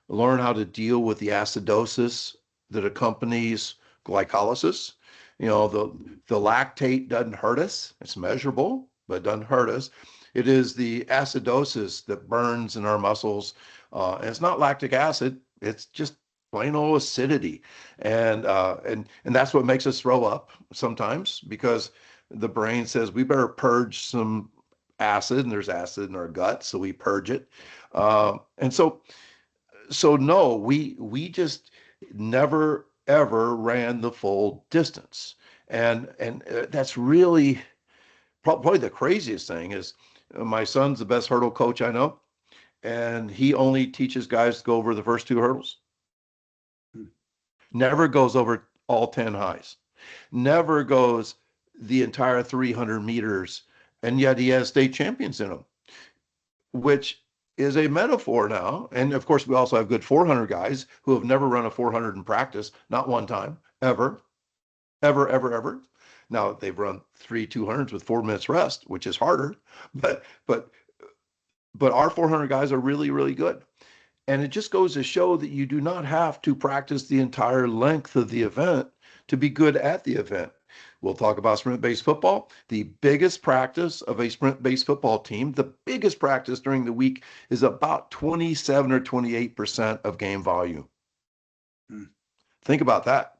learn how to deal with the acidosis that accompanies glycolysis. The lactate doesn't hurt us. It's measurable, but it doesn't hurt us. It is the acidosis that burns in our muscles. And it's not lactic acid. It's just plain old acidity. And that's what makes us throw up sometimes because the brain says we better purge some acid, and there's acid in our gut, so we purge it. And so no, we just never ever ran the full distance. And that's really probably the craziest thing is my son's the best hurdle coach I know, and he only teaches guys to go over the first two hurdles. Never goes over all 10 highs. Never goes the entire 300 meters, and yet he has state champions in him, which is a metaphor now. And of course, we also have good 400 guys who have never run a 400 in practice, not one time, ever, ever, ever, ever. Now they've run three 200s with 4 minutes rest, which is harder, but but but our 400 guys are really, really good. And it just goes to show that you do not have to practice the entire length of the event to be good at the event. We'll talk about sprint-based football. The biggest practice of a sprint-based football team, the biggest practice during the week is about 27 or 28% of game volume. Think about that.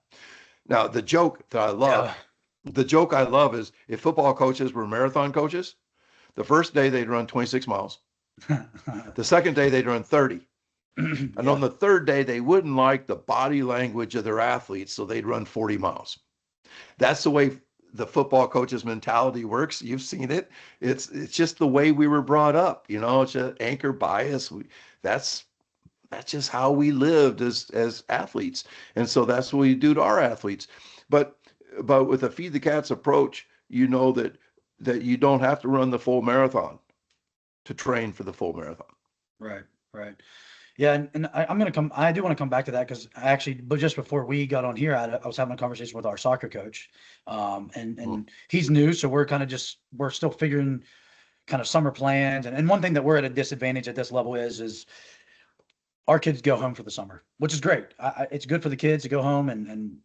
Now, the joke I love is if football coaches were marathon coaches, the first day they'd run 26 miles. The second day they'd run 30. And Yeah. on the third day, they wouldn't like the body language of their athletes, so they'd run 40 miles. That's the way the football coach's mentality works. You've seen it. It's just the way we were brought up. It's an anchor bias. That's just how we lived as athletes, and so that's what we do to our athletes. But with a feed the cats approach, you know that you don't have to run the full marathon to train for the full marathon. Right, right. Yeah, I'm gonna come. I do want to come back to that because I actually, but just before we got on here, I was having a conversation with our soccer coach, Mm. and he's new, so we're still figuring kind of summer plans. And one thing that we're at a disadvantage at this level is our kids go home for the summer, which is great. It's good for the kids to go home and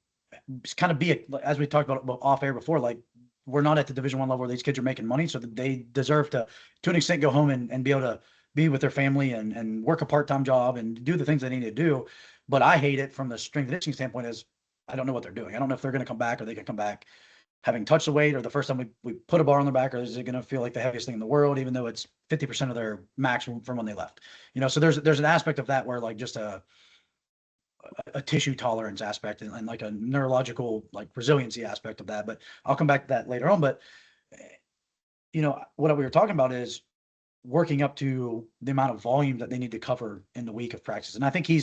just kind of be as we talked about off air before, like we're not at the Division 1 level where these kids are making money, so that they deserve to an extent, go home and be able to be with their family and work a part time job and do the things they need to do. But I hate it from the strength and conditioning standpoint. Is I don't know what they're doing. I don't know if they're going to come back or they can come back having touched the weight or the first time we put a bar on their back, or is it going to feel like the heaviest thing in the world, even though it's 50% of their max from when they left? So there's an aspect of that where like just a tissue tolerance aspect and like a neurological like resiliency aspect of that. But I'll come back to that later on. But what we were talking about is working up to the amount of volume that they need to cover in the week of practice. And I think he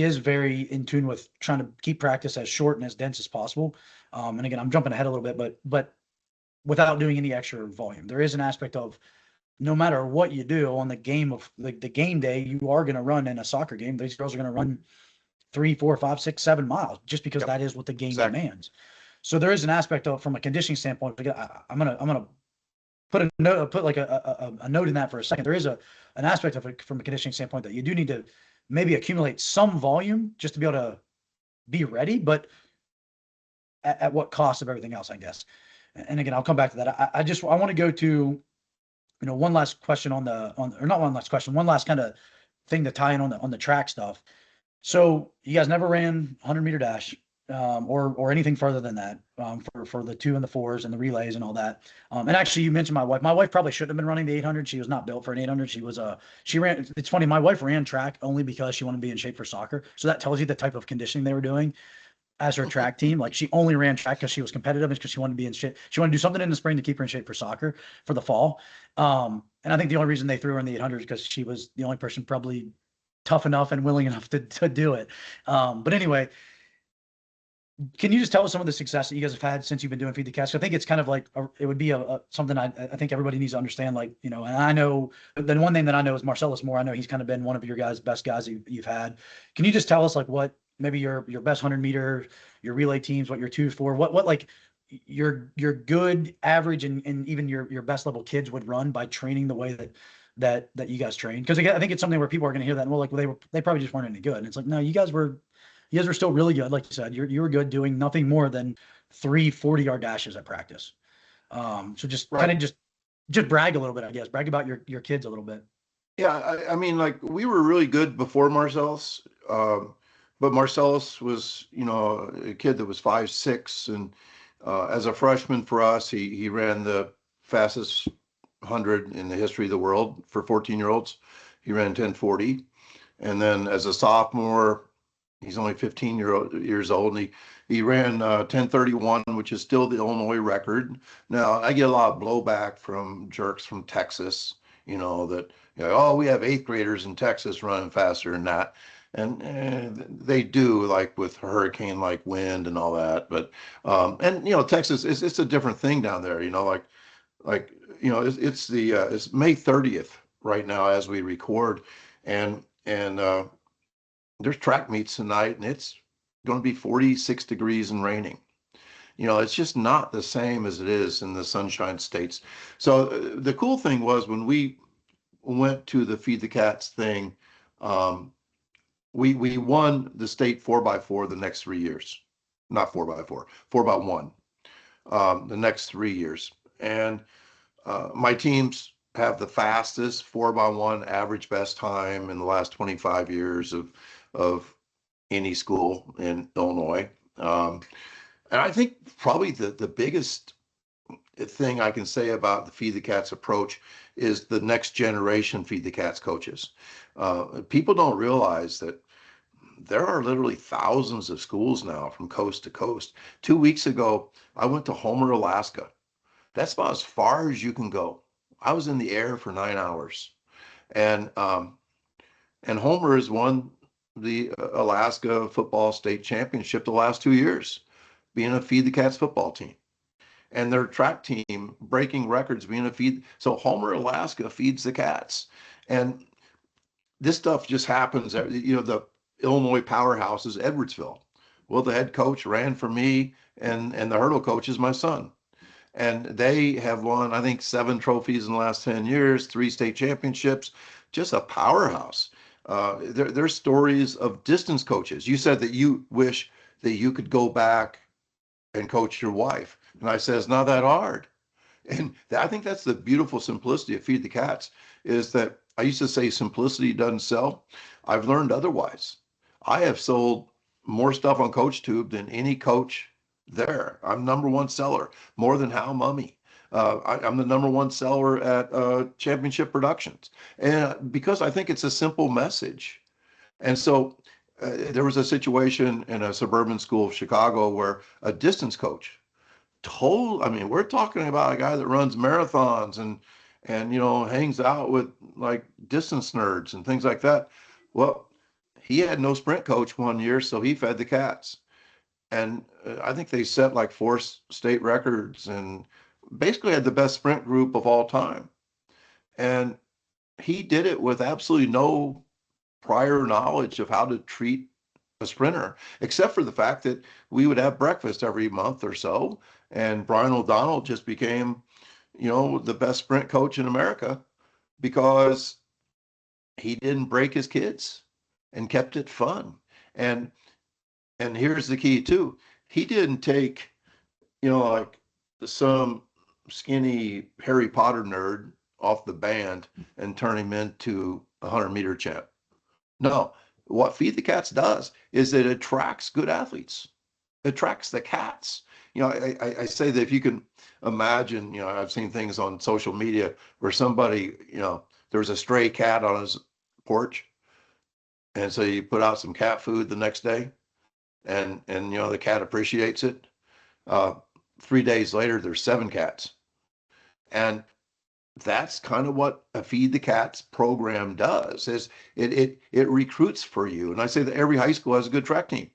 is very in tune with trying to keep practice as short and as dense as possible. And again, I'm jumping ahead a little bit, but without doing any extra volume. There is an aspect of no matter what you do on the game of the game day, you are going to run in a soccer game. These girls are going to run 3, 4, 5, 6, 7 miles just because Yep, that is what the game exactly. demands. So there is an aspect of from a conditioning standpoint. I'm gonna put a note, put like a note in that for a second. There is an aspect of it from a conditioning standpoint that you do need to maybe accumulate some volume just to be able to be ready, but at what cost of everything else, I guess. And again, I'll come back to that. I want to go to one last question or not one last question, one last kind of thing to tie in on the track stuff. So you guys never ran 100-meter dash, or anything further than that, for the 2 and the 4s and the relays and all that. And actually, you mentioned my wife. My wife probably shouldn't have been running the 800. She was not built for an 800. She ran. It's funny. My wife ran track only because she wanted to be in shape for soccer. So that tells you the type of conditioning they were doing as her track team. Like she only ran track because she was competitive and because she wanted to be in shape. She wanted to do something in the spring to keep her in shape for soccer for the fall. And I think the only reason they threw her in the 800 is because she was the only person probably tough enough and willing enough to do it. But anyway, can you just tell us some of the success that you guys have had since you've been doing Feed the Cats? I think it's kind of like it would be something I think everybody needs to understand. Like, and I know the one thing that I know is Marcellus Moore. I know he's kind of been one of your guys' best guys you've had. Can you just tell us like what maybe your best 100-meter, your relay teams, what your 2 4, what like your good average and even your best level kids would run by training the way that you guys train? Because again, I think it's something where people are going to hear that and well, like they probably just weren't any good. And it's like, no, you guys were still really good. Like you said, you were good doing nothing more than 3 40-yard dashes at practice. So just kind Right. of just brag a little bit, I guess. Brag about your kids a little bit. Yeah, I mean, like we were really good before Marcellus, but Marcellus was, a kid that was 5'6", and as a freshman for us, he ran the fastest 100 in the history of the world for 14-year-olds. He ran 10:40, and then as a sophomore, he's only 15 years old, and he ran 10:31, which is still the Illinois record. Now, I get a lot of blowback from jerks from Texas, that oh, we have eighth graders in Texas running faster than that. And they do, like with hurricane like wind and all that. But and Texas is it's a different thing down there. Like it's May 30th right now as we record, and there's track meets tonight, and it's going to be 46 degrees and raining. It's just not the same as it is in the Sunshine States. So the cool thing was when we went to the Feed the Cats thing, um, we won the state 4x4 the next 3 years. Not 4x4, 4x1, the next 3 years. And my teams have the fastest 4x1 average best time in the last 25 years of any school in Illinois. And I think probably the biggest thing I can say about the Feed the Cats approach is the next generation Feed the Cats coaches. People don't realize that there are literally thousands of schools now from coast to coast. 2 weeks ago, I went to Homer, Alaska. That's about as far as you can go. I was in the air for 9 hours, and Homer has won the Alaska football state championship the last 2 years, being a Feed the Cats football team, and their track team breaking records being a feed. So Homer, Alaska feeds the cats, and this stuff just happens. The Illinois powerhouse is Edwardsville. Well, the head coach ran for me, and the hurdle coach is my son. And they have won, I think, 7 trophies in the last 10 years, 3 state championships, just a powerhouse. There's stories of distance coaches. You said that you wish that you could go back and coach your wife. And I said, it's not that hard. And I think that's the beautiful simplicity of Feed the Cats, is that I used to say simplicity doesn't sell. I've learned otherwise. I have sold more stuff on CoachTube than any coach there. I'm #1 seller, more than Hal Mummy. I'm the #1 seller at Championship Productions. And because I think it's a simple message. And so there was a situation in a suburban school of Chicago where a distance coach I mean, we're talking about a guy that runs marathons and hangs out with like distance nerds and things like that. Well, he had no sprint coach one year, so he fed the cats. And I think they set like 4 state records and basically had the best sprint group of all time. And he did it with absolutely no prior knowledge of how to treat a sprinter, except for the fact that we would have breakfast every month or so. And Brian O'Donnell just became, the best sprint coach in America because he didn't break his kids and kept it fun. And here's the key too. He didn't take, like some skinny Harry Potter nerd off the band and turn him into a 100-meter champ. No, what Feed the Cats does is it attracts good athletes, attracts the cats. I say that if you can imagine, I've seen things on social media where somebody, there was a stray cat on his porch. And so you put out some cat food the next day and the cat appreciates it. 3 days later, there's 7 cats. And that's kind of what a Feed the Cats program does, is it recruits for you. And I say that every high school has a good track team,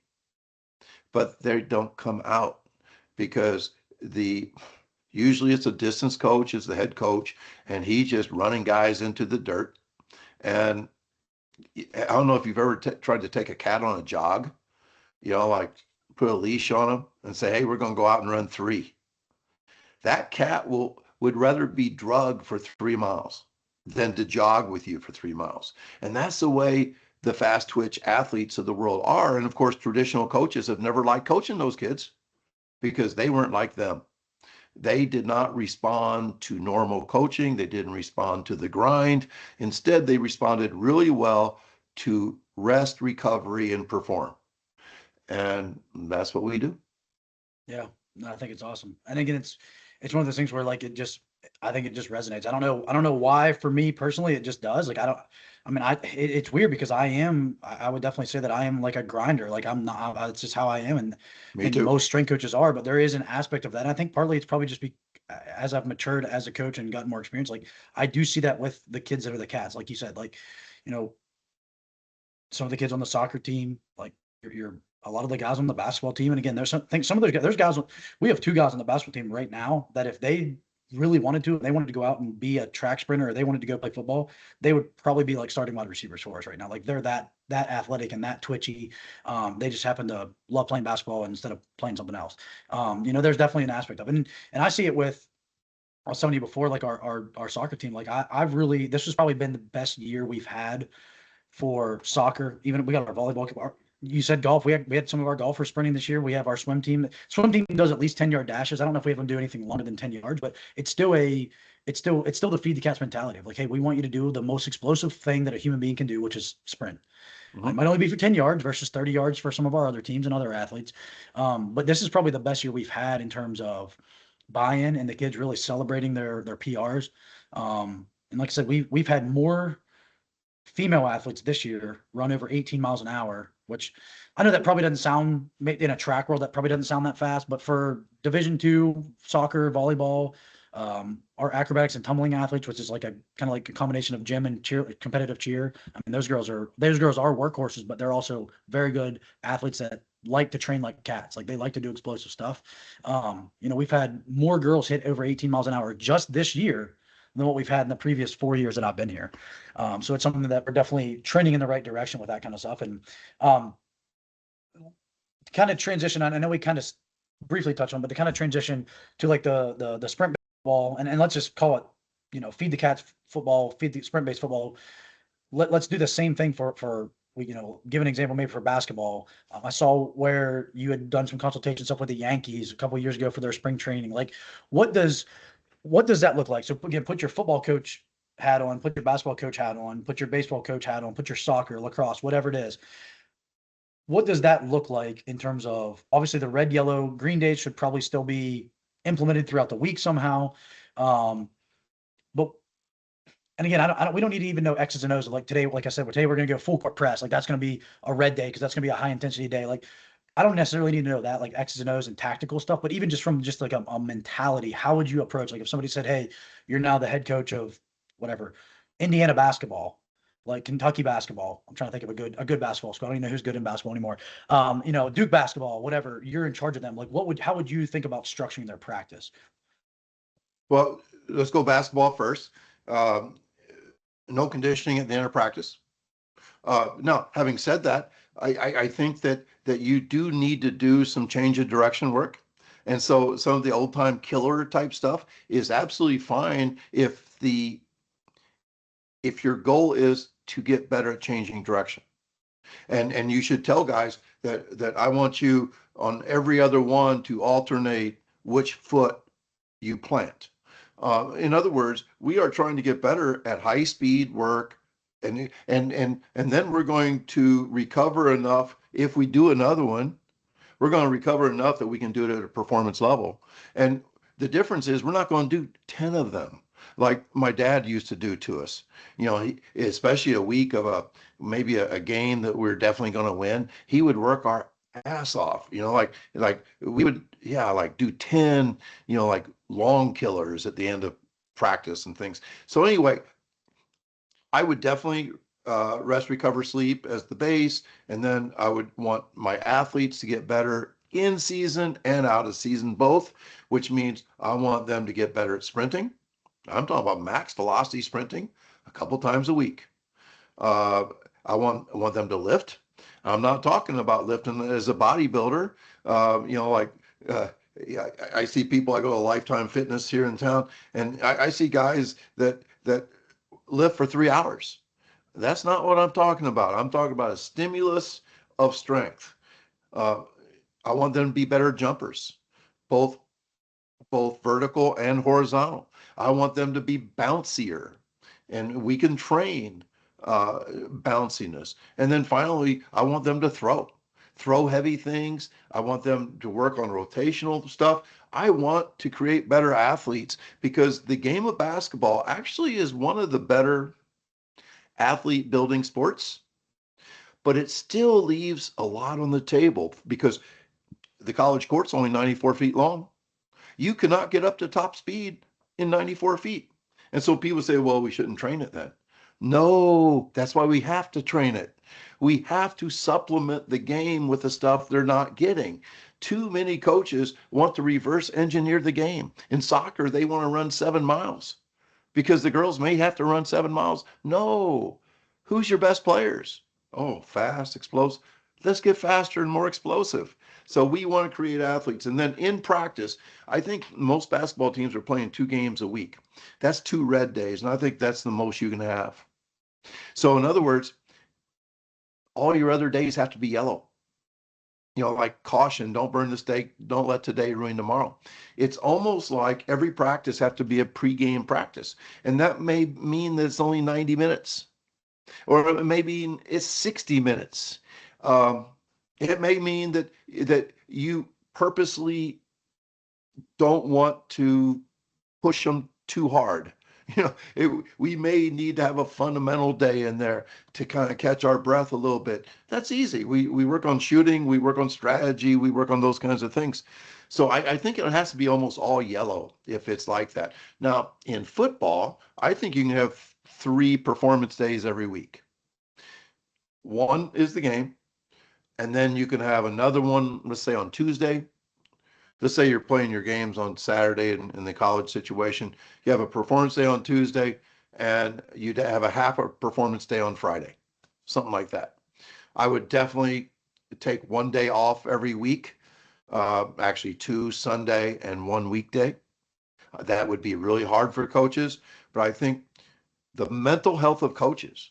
but they don't come out because usually it's a distance coach is the head coach, and he's just running guys into the dirt. And I don't know if you've ever tried to take a cat on a jog, like put a leash on him and say, hey, we're going to go out and run 3. That cat would rather be drugged for 3 miles than to jog with you for 3 miles. And that's the way the fast twitch athletes of the world are. And of course, traditional coaches have never liked coaching those kids because they weren't like them. They did not respond to normal coaching. They didn't respond to the grind. Instead, they responded really well to rest, recovery, and perform. And that's what we do. Yeah, no, I think it's awesome. And again, it's one of those things where like I think it just resonates. I don't know why for me personally it just does. Like it's weird because I would definitely say that I am like a grinder. Like I'm not, it's just how I am. And I Me think too. most strength coaches are, but there is an aspect of that. And I think partly it's probably just as I've matured as a coach and gotten more experience, like I do see that with the kids that are the cats, like you said, like, some of the kids on the soccer team, like you're a lot of the guys on the basketball team. And again, some of those guys, we have 2 guys on the basketball team right now that if they really wanted to, and they wanted to go out and be a track sprinter or they wanted to go play football, they would probably be like starting wide receivers for us right now. Like they're that athletic and that twitchy. They just happen to love playing basketball instead of playing something else. There's definitely an aspect of it. And I see it with, I was telling you before, like our soccer team, like I've really, this has probably been the best year we've had for soccer. Even we got our volleyball. You said golf. We had some of our golfers sprinting this year. We have our swim team. Swim team does at least 10-yard dashes. I don't know if we have them do anything longer than 10 yards, but it's still the Feed the Cats mentality of like, hey, we want you to do the most explosive thing that a human being can do, which is sprint. Mm-hmm. It might only be for 10 yards versus 30 yards for some of our other teams and other athletes. But this is probably the best year we've had in terms of buy-in and the kids really celebrating their PRs. And like I said, we've had more female athletes this year run over 18 miles an hour, which I know that probably doesn't sound, in a track world, that probably doesn't sound that fast, but for Division II soccer, volleyball, our acrobatics and tumbling athletes, which is like a kind of like a combination of gym and cheer, competitive cheer. I mean, those girls are workhorses, but they're also very good athletes that like to train like cats. Like they like to do explosive stuff. We've had more girls hit over 18 miles an hour just this year than what we've had in the previous 4 years that I've been here. So it's something that we're definitely trending in the right direction with that kind of stuff. And um, kind of transition on, I know we kind of briefly touched on, but to kind of transition to like the sprint ball, and let's just call it, feed the cats football, feed the sprint based football. Let's do the same thing for give an example maybe for basketball. I saw where you had done some consultation stuff with the Yankees a couple of years ago for their spring training. Like, what does what does that look like? So again, put your football coach hat on, put your basketball coach hat on, put your baseball coach hat on, put your soccer, lacrosse, whatever it is. What does that look like in terms of, obviously, the red, yellow, green days should probably still be implemented throughout the week somehow. Um, but and again, we don't need to even know X's and O's. Like today, like I said, today we're going to go full court press. Like that's going to be a red day because that's going to be a high intensity day. Like I don't necessarily need to know that, like X's and O's and tactical stuff, but even just from just like a mentality, how would you approach? Like if somebody said, "Hey, you're now the head coach of whatever, Indiana basketball, like Kentucky basketball." I'm trying to think of a good basketball school. I don't even know who's good in basketball anymore. Duke basketball, whatever. You're in charge of them. Like, how would you think about structuring their practice? Well, let's go basketball first. Um, no conditioning at the end of practice. Now, having said that, I think that you do need to do some change of direction work. And so some of the old time killer type stuff is absolutely fine if your goal is to get better at changing direction. And you should tell guys that I want you on every other one to alternate which foot you plant. In other words, we are trying to get better at high speed work, and then we're going to recover enough. If we do another one, we're going to recover enough that we can do it at a performance level. And the difference is we're not going to do 10 of them like my dad used to do to us. Especially a week of maybe a game that we're definitely going to win. He would work our ass off, like we would, yeah, like do 10, like long killers at the end of practice and things. So anyway, I would definitely rest, recover, sleep as the base. And then I would want my athletes to get better in season and out of season, both, which means I want them to get better at sprinting. I'm talking about max velocity sprinting a couple times a week. Uh, I want them to lift. I'm not talking about lifting as a bodybuilder. Like yeah, I see people. I go to Lifetime Fitness here in town, and I see guys that lift for 3 hours. That's not what I'm talking about. I'm talking about a stimulus of strength. Uh, I want them to be better jumpers, both vertical and horizontal. I want them to be bouncier, and we can train bounciness. And then finally, I want them to throw heavy things. I want them to work on rotational stuff. I want to create better athletes because the game of basketball actually is one of the better athlete building sports, but it still leaves a lot on the table because the college court's only 94 feet long. You cannot get up to top speed in 94 feet. And so people say, well, we shouldn't train it then. No, that's why we have to train it. We have to supplement the game with the stuff they're not getting. Too many coaches want to reverse engineer the game. In soccer, they want to run 7 miles because the girls may have to run 7 miles. No. Who's your best players? Oh, fast, explosive. Let's get faster and more explosive. So we want to create athletes. And then in practice, I think most basketball teams are playing 2 games a week. That's 2 red days. And I think that's the most you can have. So in other words, all your other days have to be yellow. Like caution, don't burn this day, don't let today ruin tomorrow. It's almost like every practice have to be a pregame practice. And that may mean that it's only 90 minutes, or it may mean it's 60 minutes. Um, it may mean that you purposely don't want to push them too hard. We may need to have a fundamental day in there to kind of catch our breath a little bit. That's easy. We work on shooting, we work on strategy, we work on those kinds of things. So I think it has to be almost all yellow if it's like that. Now, in football, I think you can have 3 performance days every week. One is the game, and then you can have another one, let's say on Tuesday, let's say you're playing your games on Saturday in the college situation. You have a performance day on Tuesday, and you'd have a half a performance day on Friday, something like that. I would definitely take one day off every week, actually two Sunday and one weekday. That would be really hard for coaches, but I think the mental health of coaches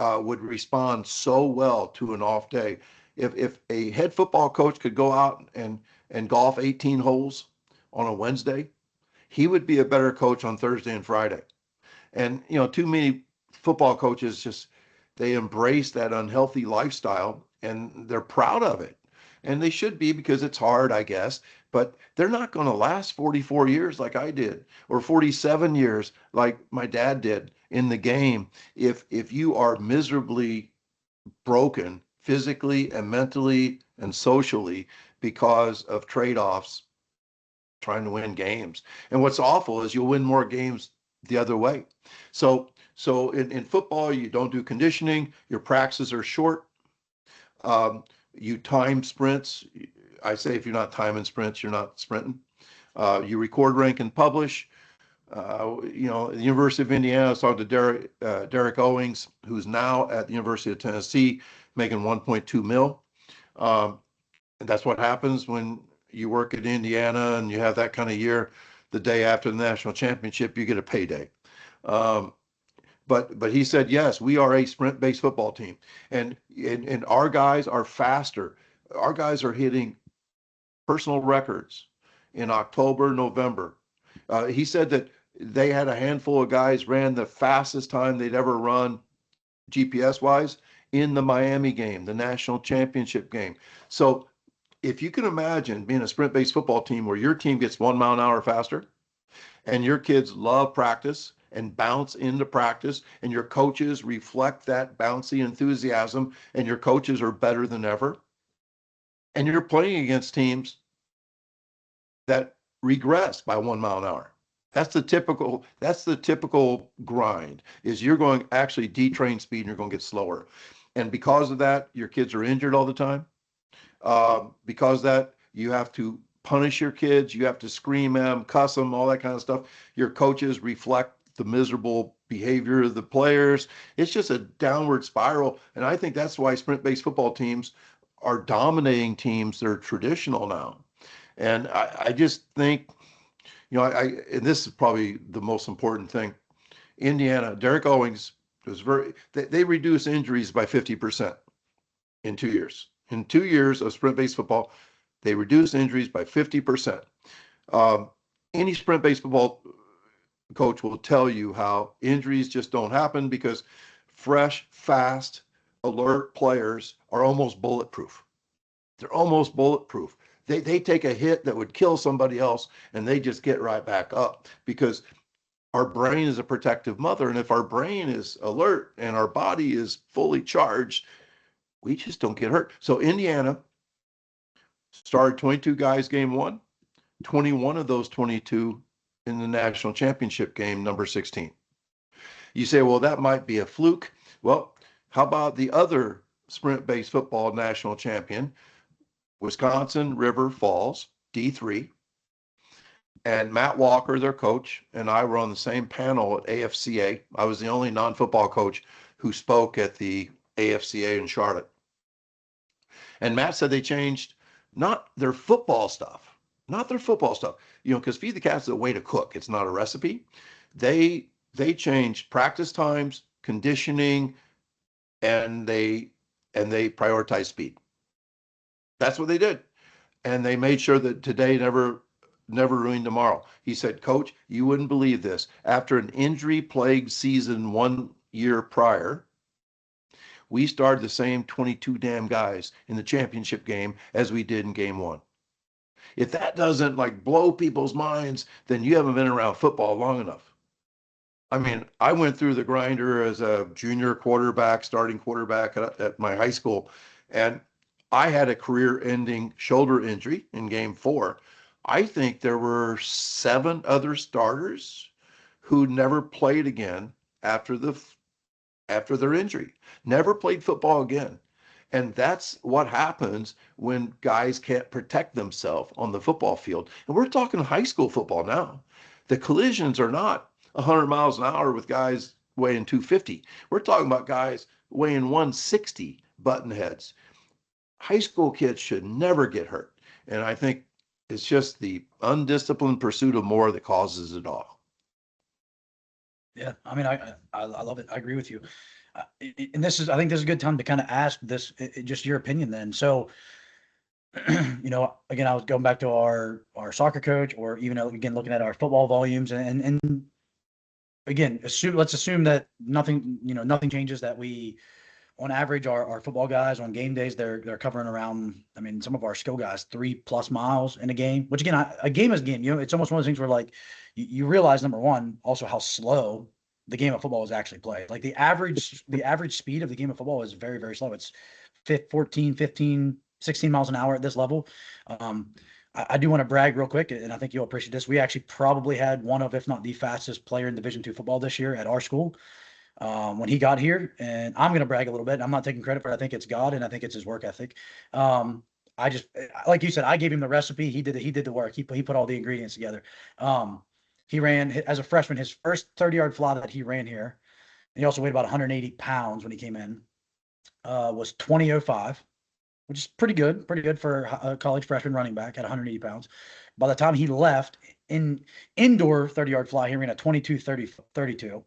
would respond so well to an off day. If a head football coach could go out and golf 18 holes on a Wednesday, he would be a better coach on Thursday and Friday. And too many football coaches just they embrace that unhealthy lifestyle and they're proud of it. And they should be because it's hard, I guess, but they're not going to last 44 years like I did or 47 years like my dad did in the game if you are miserably broken physically and mentally and socially because of trade-offs trying to win games. And what's awful is you'll win more games the other way. So in football, you don't do conditioning. Your practices are short. You time sprints. I say if you're not timing sprints, you're not sprinting. You record, rank, and publish. The University of Indiana, I was talking to Derek Owings, who's now at the University of Tennessee, making 1.2 mil. And that's what happens when you work at Indiana and you have that kind of year. The day after the national championship, you get a payday. Um, but he said, yes, we are a sprint-based football team, and our guys are faster. Our guys are hitting personal records in October, November. He said that they had a handful of guys ran the fastest time they'd ever run GPS wise in the Miami game, the national championship game. So if you can imagine being a sprint-based football team where your team gets 1 mile an hour faster and your kids love practice and bounce into practice and your coaches reflect that bouncy enthusiasm and your coaches are better than ever and you're playing against teams that regress by 1 mile an hour. That's the typical grind is you're going actually detrain speed and you're going to get slower. And because of that, your kids are injured all the time. Because of that, you have to punish your kids, you have to scream at them, cuss them, all that kind of stuff. Your coaches reflect the miserable behavior of the players. It's just a downward spiral. And I think that's why sprint-based football teams are dominating teams that are traditional now. And I just think, and this is probably the most important thing. Indiana, Derek Owings they reduce injuries by 50% in 2 years. In 2 years of sprint-based football, they reduce injuries by 50%. Um, any sprint-based football coach will tell you how injuries just don't happen because fresh, fast, alert players are almost bulletproof. They're almost bulletproof. They take a hit that would kill somebody else and they just get right back up because our brain is a protective mother. And if our brain is alert and our body is fully charged, we just don't get hurt. So Indiana started 22 guys game one, 21 of those 22 in the national championship game, number 16. You say, well, that might be a fluke. Well, how about the other sprint-based football national champion, Wisconsin River Falls, D3, and Matt Walker, their coach, and I were on the same panel at AFCA. I was the only non-football coach who spoke at the AFCA in Charlotte. And Matt said they changed not their football stuff, not their football stuff, because Feed the Cats is a way to cook. It's not a recipe. They changed practice times, conditioning, and they prioritize speed. That's what they did. And they made sure that today never ruined tomorrow. He said, Coach, you wouldn't believe this. After an injury-plagued season 1 year prior, we started the same 22 damn guys in the championship game as we did in game one. If that doesn't like blow people's minds, then you haven't been around football long enough. I mean, I went through the grinder as a junior quarterback, starting quarterback at my high school, and I had a career-ending shoulder injury in game four. I think there were 7 other starters who never played again after their injury, never played football again. And that's what happens when guys can't protect themselves on the football field. And we're talking high school football now. The collisions are not 100 miles an hour with guys weighing 250. We're talking about guys weighing 160 button heads. High school kids should never get hurt. And I think it's just the undisciplined pursuit of more that causes it all. Yeah, I mean, I love it. I agree with you. And I think this is a good time to kind of ask this, just your opinion then. So, again, I was going back to our soccer coach, or even again looking at our football volumes, and again, let's assume that nothing changes. That we, on average, our football guys on game days, they're covering around. I mean, some of our skill guys 3+ miles in a game. Which again, a game is a game. It's almost one of those things where like you realize, number one, also how slow the game of football is actually played. Like the average speed of the game of football is very, very slow. It's 14, 15, 16 miles an hour at this level. Um, I do want to brag real quick, and I think you'll appreciate this. We actually probably had one of, if not the fastest player in Division II football this year at our school when he got here. And I'm going to brag a little bit. I'm not taking credit for it. I think it's God, and I think it's his work ethic. I just, like you said, I gave him the recipe. He did the work. He put all the ingredients together. He ran as a freshman his first 30-yard fly that he ran here. He also weighed about 180 pounds when he came in. Was 20.05, which is pretty good for a college freshman running back at 180 pounds. By the time he left in indoor 30-yard fly, he ran a 22.32.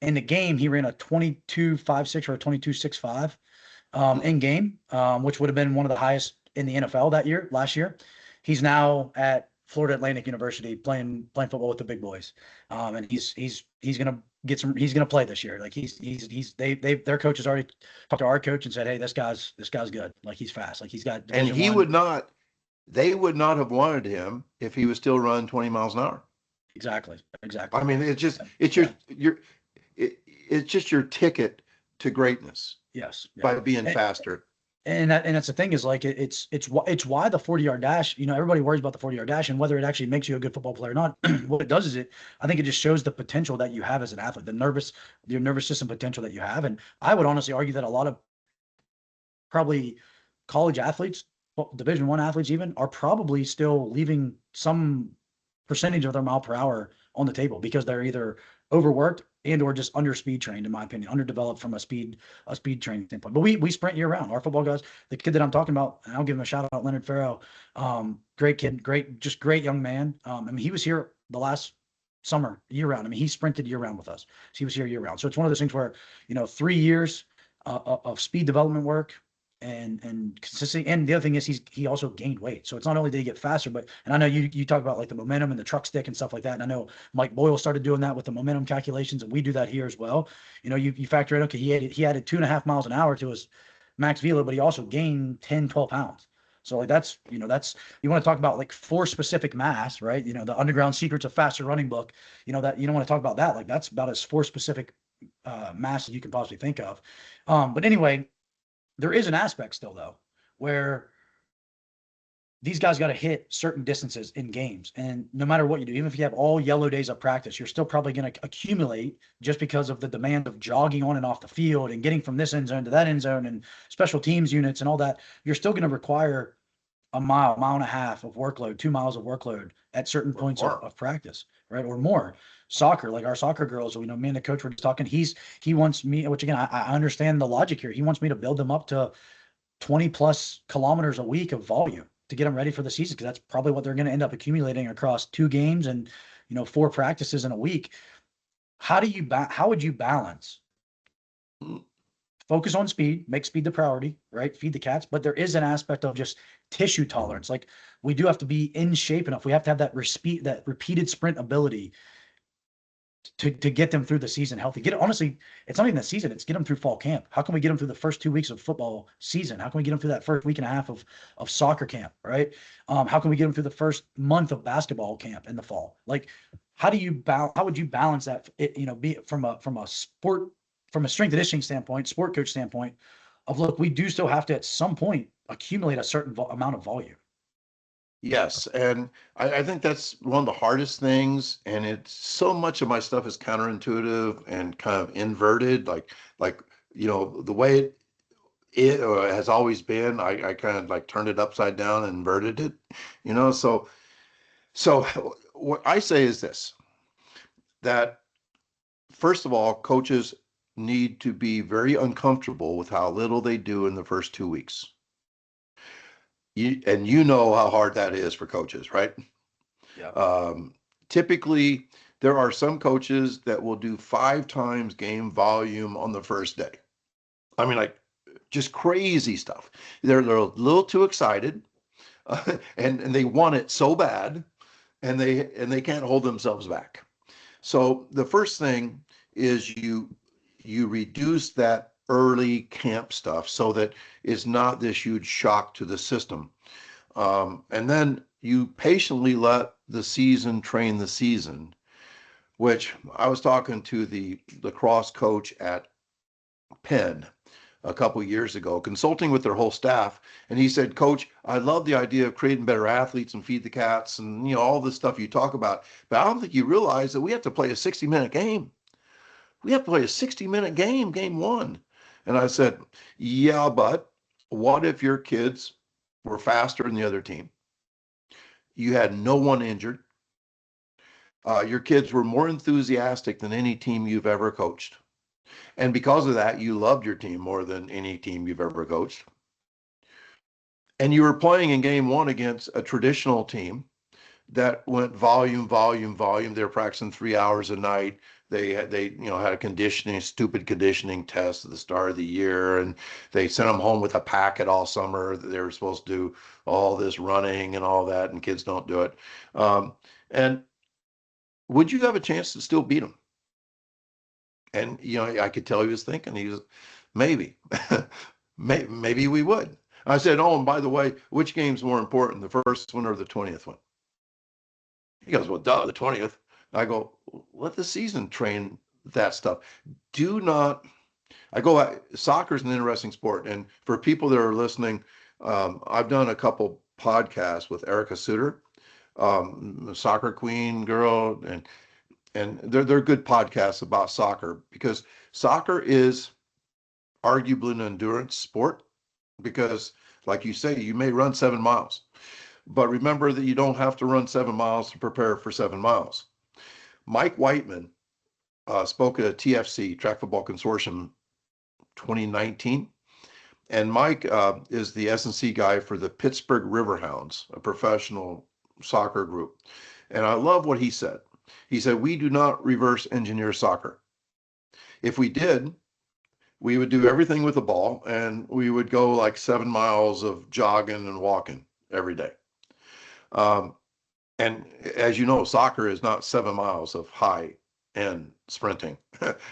In the game, he ran a 22.56 or a 22.65 in game, which would have been one of the highest in the NFL last year. He's now at Florida Atlantic University playing football with the big boys, and he's gonna he's gonna play this year. Like their coach has already talked to our coach and said, hey, this guy's good. Like he's fast. Like he's got And Division I. they would not have wanted him if he was still running 20 miles an hour. Exactly. I mean, it's Yeah. it's just your ticket to greatness Yes. Yeah. by being faster. And that's the thing is like it's why the 40-yard dash, everybody worries about the 40-yard dash and whether it actually makes you a good football player or not. What it does is I think it just shows the potential that you have as an athlete, your nervous system potential that you have. And I would honestly argue that a lot of probably college athletes, Division I athletes even, are probably still leaving some percentage of their mile per hour on the table because they're either overworked and or just under speed trained, in my opinion, underdeveloped from a speed training standpoint. But we sprint year round. Our football guys, the kid that I'm talking about, and I'll give him a shout out, Leonard Farrow. Great kid, great young man. I mean, he was here the last summer year round. I mean, he sprinted year round with us. So he was here year round. So it's one of those things where 3 years of speed development work and consistency. And the other thing is he also gained weight. So it's not only did he get faster, but and I know you talk about like the momentum and the truck stick and stuff like that. And I know Mike Boyle started doing that with the momentum calculations, and we do that here as well. You factor in, okay, he added 2.5 miles an hour to his max velo, but he also gained 10, 12 pounds. So like that's you want to talk about like force specific mass, right? The Underground Secrets of Faster Running book, that you don't want to talk about that. Like that's about as force specific mass as you can possibly think of. But anyway, there is an aspect still though, where these guys got to hit certain distances in games. And no matter what you do, even if you have all yellow days of practice, you're still probably going to accumulate just because of the demand of jogging on and off the field and getting from this end zone to that end zone and special teams units and all that. You're still going to require a mile and a half of workload, 2 miles of workload at certain points of practice, right? Or more. Soccer, like our soccer girls, me and the coach were just talking. He wants me, which again, I understand the logic here. He wants me to build them up to 20+ kilometers a week of volume to get them ready for the season, because that's probably what they're going to end up accumulating across 2 games and 4 practices in a week. How would you balance focus on speed, make speed the priority, right? Feed the cats. But there is an aspect of just tissue tolerance. Like we do have to be in shape enough. We have to have that repeated sprint ability to get them through the season healthy. Honestly, it's not even the season, it's get them through fall camp. How can we get them through the first 2 weeks of football season? How can we get them through that first week and a half of soccer camp, right? How can we get them through the first month of basketball camp in the fall? Like, how would you balance that, be it from a sport, from a strength and conditioning standpoint, sport coach standpoint of, look, we do still have to at some point accumulate a certain amount of volume. Yes, and I think that's one of the hardest things, and it's so much of my stuff is counterintuitive and kind of inverted, like the way it has always been. I kind of like turned it upside down and inverted it, you know. So what I say is this, that first of all, coaches need to be very uncomfortable with how little they do in the first 2 weeks. And you know how hard that is for coaches, right? Yeah. Um, Typically, there are some coaches that will do 5 times game volume on the first day. I mean, like just crazy stuff. They're a little too excited, and they want it so bad, and they can't hold themselves back. So the first thing is you reduce that early camp stuff so that it's not this huge shock to the system. And then you patiently let the season train the season, which I was talking to the lacrosse coach at Penn a couple of years ago, consulting with their whole staff. And he said, Coach, I love the idea of creating better athletes and feed the cats and all this stuff you talk about. But I don't think you realize that we have to play a 60-minute game. We have to play a 60-minute game, game one. And I said, yeah, but what if your kids were faster than the other team? You had no one injured. Your kids were more enthusiastic than any team you've ever coached. And because of that, you loved your team more than any team you've ever coached. And you were playing in game one against a traditional team that went volume, volume, volume. They were practicing 3 hours a night. They had a stupid conditioning test at the start of the year, and they sent them home with a packet all summer that they were supposed to do all this running and all that, and kids don't do it. And would you have a chance to still beat them? And I could tell he was thinking. He was maybe, maybe we would. I said, oh, and by the way, which game's more important, the first one or the 20th one? He goes, well, duh, the 20th. I go, let the season train that stuff. Do not. I go, soccer is an interesting sport. And for people that are listening, I've done a couple podcasts with Erica Suter, soccer queen girl, and they're good podcasts about soccer, because soccer is arguably an endurance sport, because like you say, you may run 7 miles, but remember that you don't have to run 7 miles to prepare for 7 miles. Mike Whiteman spoke at a TFC, Track Football Consortium, 2019. And Mike is the S&C guy for the Pittsburgh Riverhounds, a professional soccer group. And I love what he said. He said, we do not reverse engineer soccer. If we did, we would do everything with the ball, and we would go like 7 miles of jogging and walking every day. And as you know, soccer is not 7 miles of high end sprinting.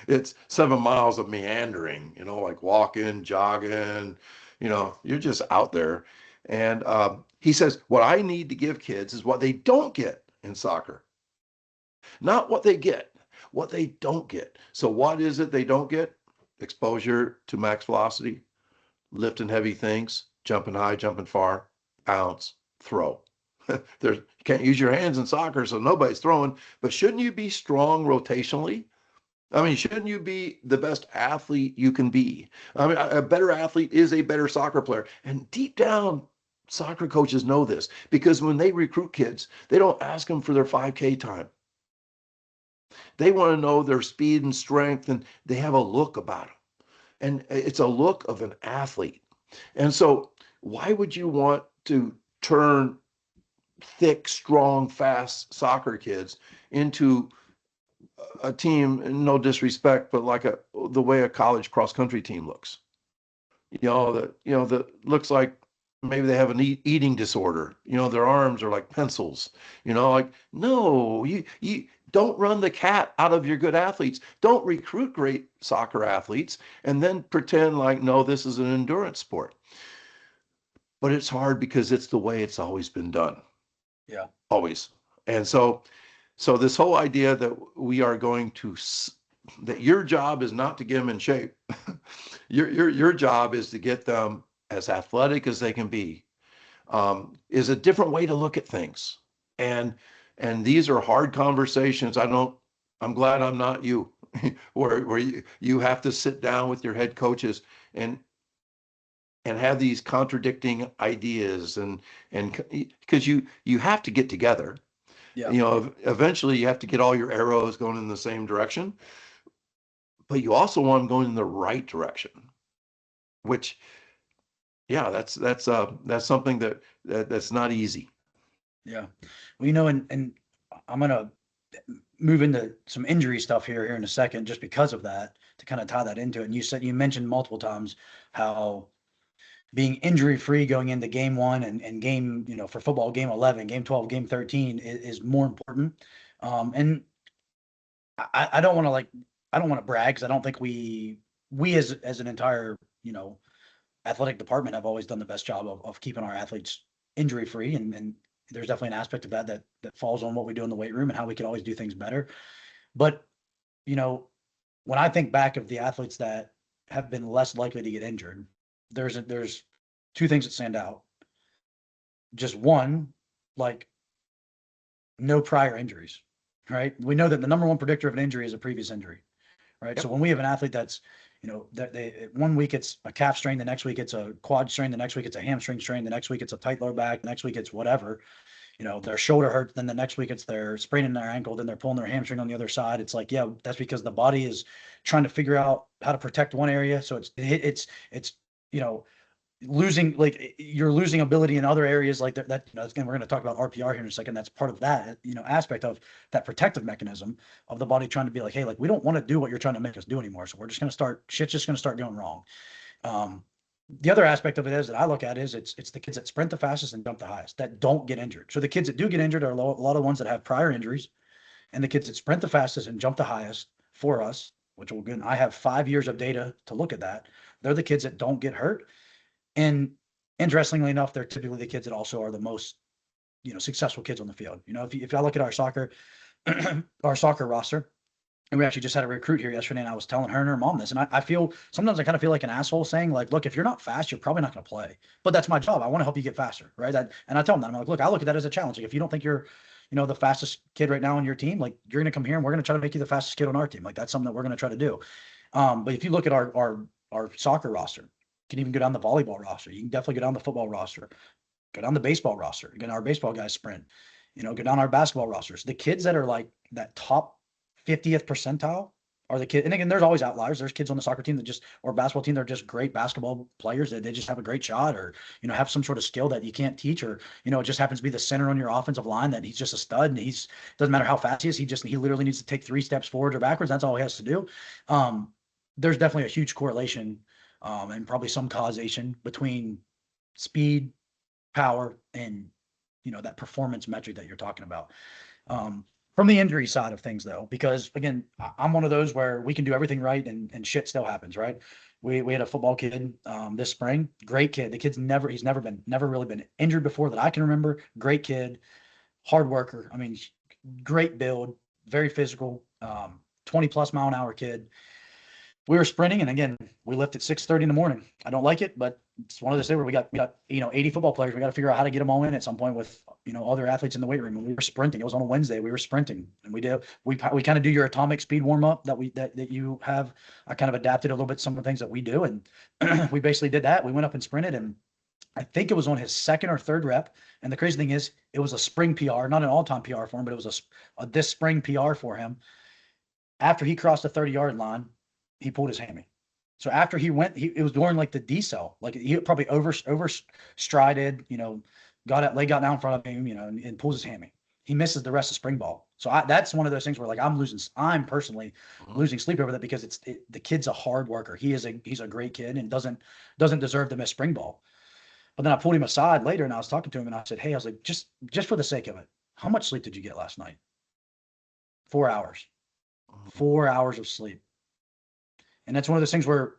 It's 7 miles of meandering, like walking, jogging, you're just out there. And he says, what I need to give kids is what they don't get in soccer, not what they get, what they don't get. So what is it they don't get? Exposure to max velocity, lifting heavy things, jumping high, jumping far, bounce, throw. You can't use your hands in soccer, so nobody's throwing. But shouldn't you be strong rotationally? I mean, shouldn't you be the best athlete you can be? I mean, a better athlete is a better soccer player. And deep down, soccer coaches know this, because when they recruit kids, they don't ask them for their 5K time. They want to know their speed and strength, and they have a look about them. And it's a look of an athlete. And so why would you want to turn thick, strong, fast soccer kids into a team, no disrespect, but like the way a college cross country team looks? That looks like maybe they have an eating disorder. Their arms are like pencils. Like, no, you don't run the cat out of your good athletes. Don't recruit great soccer athletes and then pretend like, no, this is an endurance sport. But it's hard because it's the way it's always been done. Yeah. Always. And so this whole idea that we are going to, that your job is not to get them in shape. Your job is to get them as athletic as they can be, is a different way to look at things. And these are hard conversations. I'm glad I'm not you, where you have to sit down with your head coaches, and and have these contradicting ideas, and because you have to get together, Yeah. you know, eventually you have to get all your arrows going in the same direction, but you also want them going in the right direction, which, yeah, that's something that's not easy. Yeah. Well, and I'm gonna move into some injury stuff here in a second, just because of that, to kind of tie that into it. And you mentioned multiple times how being injury free going into game one and game, for football, game 11, game 12, game 13 is more important. And I don't want to I don't want to brag, because I don't think we as an entire, athletic department have always done the best job of keeping our athletes injury free. And there's definitely an aspect of that falls on what we do in the weight room and how we can always do things better. But, you know, when I think back of the athletes that have been less likely to get injured, there's two things that stand out. Just one, like, no prior injuries, right? We know that the number one predictor of an injury is a previous injury, right? So Yep. when we have an athlete that's, that they 1 week it's a calf strain, the next week it's a quad strain, the next week it's a hamstring strain, the next week it's a tight lower back, the next week it's whatever, their shoulder hurts, then the next week it's they're spraining their ankle, then they're pulling their hamstring on the other side. It's like, yeah, that's because the body is trying to figure out how to protect one area. So it's you know losing, like, you're losing ability in other areas, like that again, we're going to talk about RPR here in a second. That's part of that, aspect of that protective mechanism of the body, trying to be like, hey, like, we don't want to do what you're trying to make us do anymore, so we're just going to start shit's just going to start going wrong. um the other aspect of it is that I look at is it's the kids that sprint the fastest and jump the highest that don't get injured. So the kids that do get injured are a lot of ones that have prior injuries, and the kids that sprint the fastest and jump the highest for us, which will, again, I have 5 years of data to look at that. They're the kids that don't get hurt. And interestingly enough, they're typically the kids that also are the most, successful kids on the field. If I look at our soccer, our soccer roster, and we actually just had a recruit here yesterday, and I was telling her and her mom this, and I feel sometimes I kind of feel like an asshole saying, like, look, if you're not fast, you're probably not going to play. But that's my job. I want to help you get faster, right? And I tell them that. I'm like, look, I look at that as a challenge. Like, if you don't think you're, the fastest kid right now on your team, like, you're going to come here and we're going to try to make you the fastest kid on our team. Like, that's something that we're going to try to do. But if you look at our soccer roster, you can even go down the volleyball roster. You can definitely go down the football roster, go down the baseball roster. Again, our baseball guys sprint. Go down our basketball rosters. The kids that are like that top 50th percentile are the kids. And again, there's always outliers. There's kids on the soccer team that just, or basketball team, they're just great basketball players, that they just have a great shot, or, have some sort of skill that you can't teach, or, it just happens to be the center on your offensive line that he's just a stud, and doesn't matter how fast he is. He literally needs to take 3 steps forward or backwards. That's all he has to do. There's definitely a huge correlation, and probably some causation between speed, power, and, that performance metric that you're talking about. From the injury side of things, though, because again, I'm one of those where we can do everything right, and shit still happens, right? We had a football kid this spring, great kid. The kid's never really been injured before that I can remember. Great kid, hard worker. I mean, great build, very physical, 20 plus mile an hour kid. We were sprinting, and again, we left at 6:30 in the morning. I don't like it, but it's one of those things where we got 80 football players. We got to figure out how to get them all in at some point with other athletes in the weight room. And we were sprinting. It was on a Wednesday. We were sprinting, and we kind of do your atomic speed warm up that you have. I kind of adapted a little bit some of the things that we do, and we basically did that. We went up and sprinted, and I think it was on his second or third rep. And the crazy thing is, it was a spring PR, not an all-time PR for him, but it was a this spring PR for him. After he crossed the 30-yard line, he pulled his hammy. So after it was during like the decel, like he probably overstrided, leg got down in front of him, and pulls his hammy. He misses the rest of spring ball. So that's one of those things where, like, I'm personally losing sleep over that, because the kid's a hard worker. He's a great kid and doesn't deserve to miss spring ball. But then I pulled him aside later, and I was talking to him, and I said, hey, I was like, just for the sake of it, how much sleep did you get last night? 4 hours. 4 hours of sleep. And that's one of those things where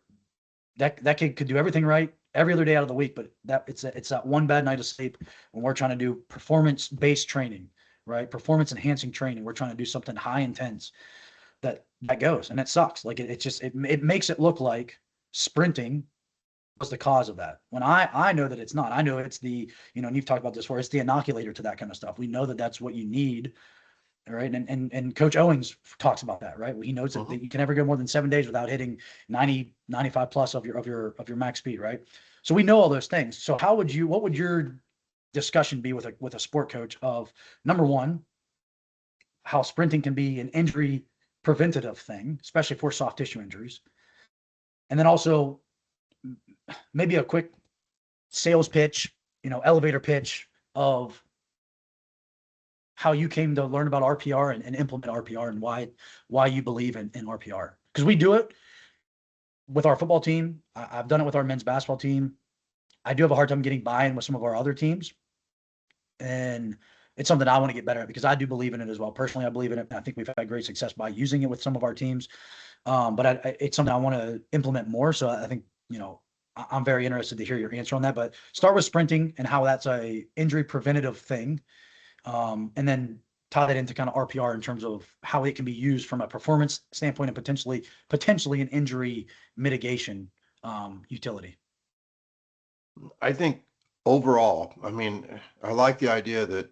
that kid could do everything right every other day out of the week, but it's that one bad night of sleep when we're trying to do performance-based training, right? Performance-enhancing training. We're trying to do something high intense that goes, and it sucks. Like it makes it look like sprinting was the cause of that, when I know that it's not. I know it's the, and you've talked about this before, it's the inoculator to that kind of stuff. We know that that's what you need All right. And Coach Owens talks about that, right? He notes that Mhm. you can never go more than 7 days without hitting 90, 95 plus of your max speed, right? So we know all those things. So what would your discussion be with a sport coach of, number one, how sprinting can be an injury preventative thing, especially for soft tissue injuries. And then also maybe a quick sales pitch, elevator pitch of how you came to learn about RPR and implement RPR, and why you believe in RPR. Because we do it with our football team. I've done it with our men's basketball team. I do have a hard time getting buy-in with some of our other teams. And it's something I want to get better at because I do believe in it as well. Personally, I believe in it. And I think we've had great success by using it with some of our teams. But it's something I want to implement more. So I think, I'm very interested to hear your answer on that. But start with sprinting and how that's a injury preventative thing. And then tie that into kind of RPR in terms of how it can be used from a performance standpoint and potentially an injury mitigation utility. I think overall, I mean, I like the idea that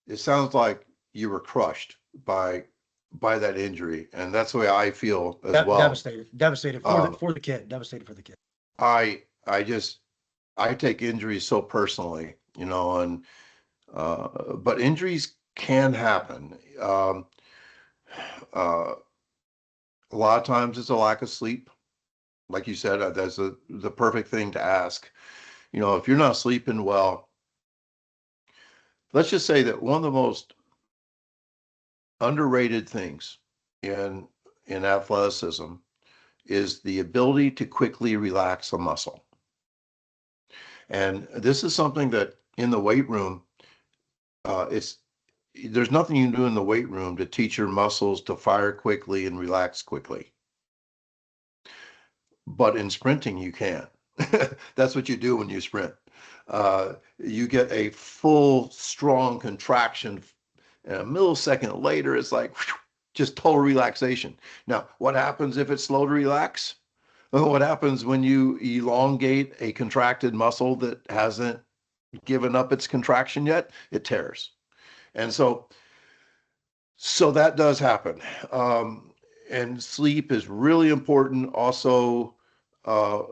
it sounds like you were crushed by that injury, and that's the way I feel as well. Devastated for the Um, for the kid, devastated for the kid. I just I take injuries so personally, and but injuries can happen. Uh, a lot of times it's a lack of sleep. Like you said, that's the perfect thing to ask. If you're not sleeping well, let's just say that one of the most underrated things in athleticism is the ability to quickly relax a muscle. And this is something that in the weight room, it's there's nothing you can do in the weight room to teach your muscles to fire quickly and relax quickly. But in sprinting, you can. That's what you do when you sprint. You get a full, strong contraction, and a millisecond later, it's like whew, just total relaxation. Now, what happens if it's slow to relax? Well, what happens when you elongate a contracted muscle that hasn't given up its contraction yet? It tears. And so that does happen. And sleep is really important. Also, uh,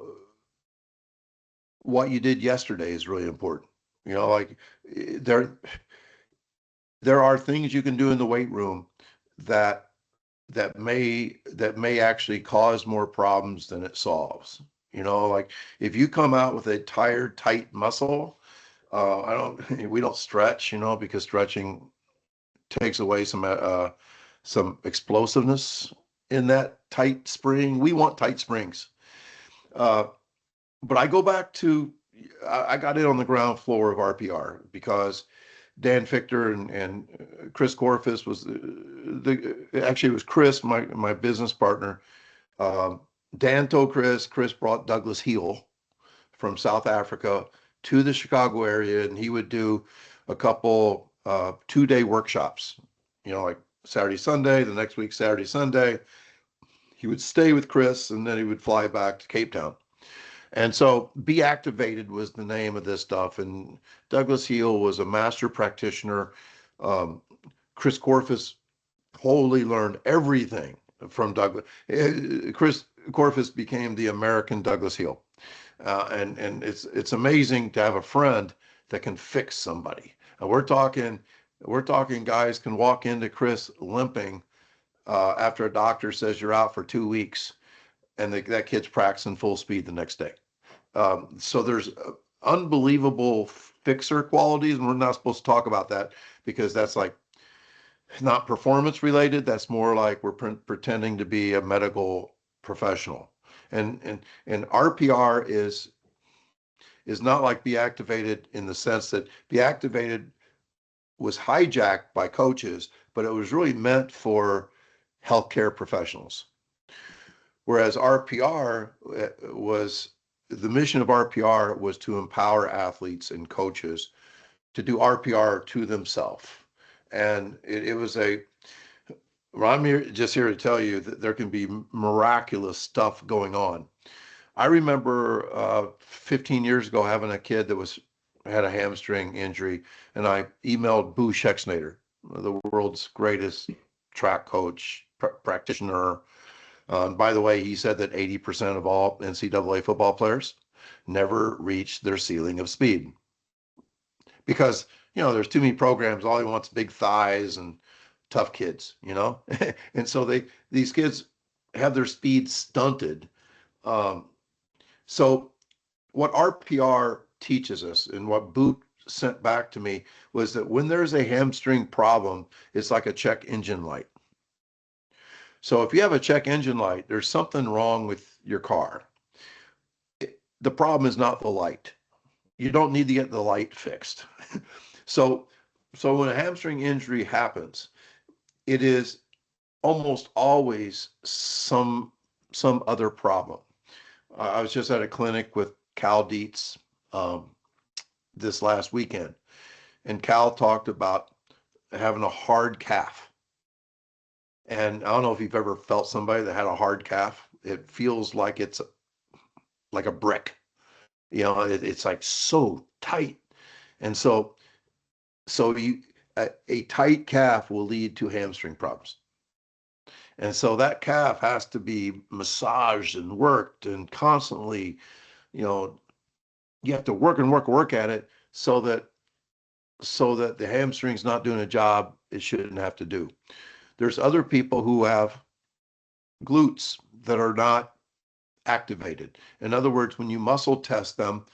what you did yesterday is really important. Like there there are things you can do in the weight room that that may actually cause more problems than it solves. Like if you come out with a tired, tight muscle, I don't we don't stretch, because stretching takes away some explosiveness in that tight spring. We want tight springs. Uh, but I go back to I got in on the ground floor of RPR because Dan Fichter and Chris Corfus was actually it was Chris, my business partner. Um, Dan told Chris brought Douglas Heel from South Africa to the Chicago area, and he would do a couple 2-day workshops. Like Saturday, Sunday, the next week Saturday, Sunday. He would stay with Chris, and then he would fly back to Cape Town. And so Be Activated was the name of this stuff. And Douglas Heel was a master practitioner. Um, Chris Corfus wholly learned everything from Douglas. Chris Corfus became the American Douglas Heel. And it's amazing to have a friend that can fix somebody. And we're talking guys can walk into Chris limping after a doctor says you're out for 2 weeks, and that kid's practicing full speed the next day. So there's unbelievable fixer qualities, and we're not supposed to talk about that because that's like not performance related. That's more like we're pretending to be a medical professional. And RPR is not like Be Activated in the sense that Be Activated was hijacked by coaches, but it was really meant for healthcare professionals. Whereas RPR was the mission of RPR was to empower athletes and coaches to do RPR to themselves. And it was well, I'm just here to tell you that there can be miraculous stuff going on. I remember 15 years ago having a kid that had a hamstring injury, and I emailed Boo Schexnayder. the world's greatest track coach, practitioner. By the way, he said that 80% of all NCAA football players never reach their ceiling of speed because, there's too many programs. All he wants big thighs and tough kids. And so these kids have their speed stunted. Um, so what RPR teaches us and what Boot sent back to me was that when there's a hamstring problem, it's like a check engine light. So if you have a check engine light, there's something wrong with your car. The problem is not the light. You don't need to get the light fixed. So when a hamstring injury happens, it is almost always some other problem. I was just at a clinic with Cal Dietz this last weekend, and Cal talked about having a hard calf. And I don't know if you've ever felt somebody that had a hard calf. It feels like it's like a brick. It's like so tight. And so a tight calf will lead to hamstring problems. And so that calf has to be massaged and worked and constantly, you know, you have to work and work at it so that the hamstring's not doing a job it shouldn't have to do. There's other people who have glutes that are not activated. In other words, when you muscle test them,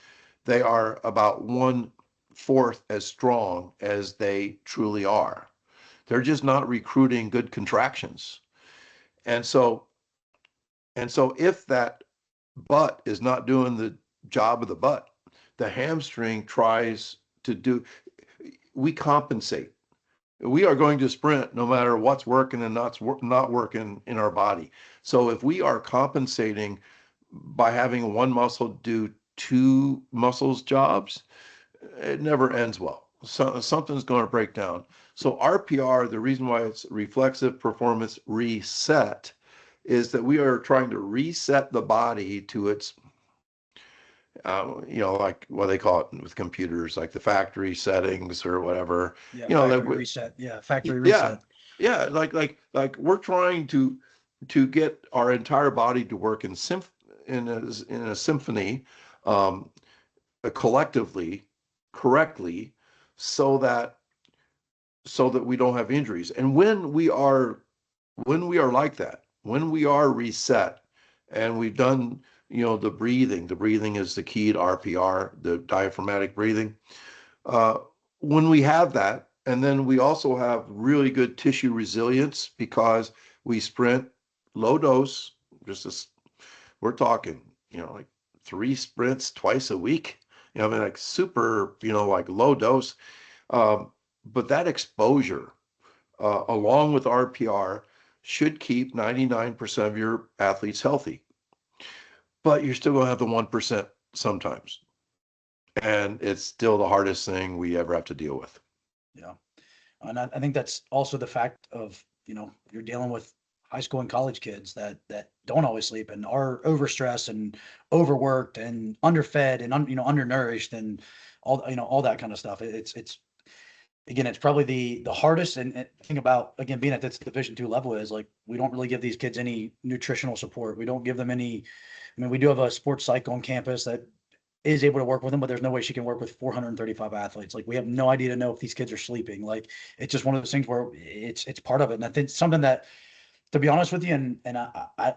they are about 1/4 as strong as they truly are. They're just not recruiting good contractions. And so if that butt is not doing the job of the butt, the hamstring tries to do, we compensate. We are going to sprint no matter what's working and not working in our body. So if we are compensating by having one muscle do two muscles jobs, it never ends well. So something's going to break down. So RPR, the reason why it's reflexive performance reset, is that we are trying to reset the body to its, like what they call it with computers, like the factory settings or whatever. Yeah, That factory reset. Yeah, factory yeah, reset. yeah, like we're trying to get our entire body to work in a symphony, um, collectively, correctly, so that we don't have injuries. And when we are like that, when we are reset and we've done, the breathing is the key to RPR, the diaphragmatic breathing. Uh, when we have that, and then we also have really good tissue resilience because we sprint low dose, just as we're talking, like 3 sprints twice a week. I mean, like super, like low dose. Um, but that exposure, along with RPR, should keep 99% of your athletes healthy. But you're still going to have the 1% sometimes. And it's still the hardest thing we ever have to deal with. Yeah. And I think that's also the fact of, you're dealing with high school and college kids that don't always sleep and are overstressed and overworked and underfed and undernourished and all that kind of stuff. It's again, it's probably the hardest and thing about, again, being at this Division II level is like we don't really give these kids any nutritional support. We don't give them any. I mean, we do have a sports psych on campus that is able to work with them, but there's no way she can work with 435 athletes. Like we have no idea to know if these kids are sleeping. Like it's just one of those things where it's part of it. And I think something that, to be honest with you, and I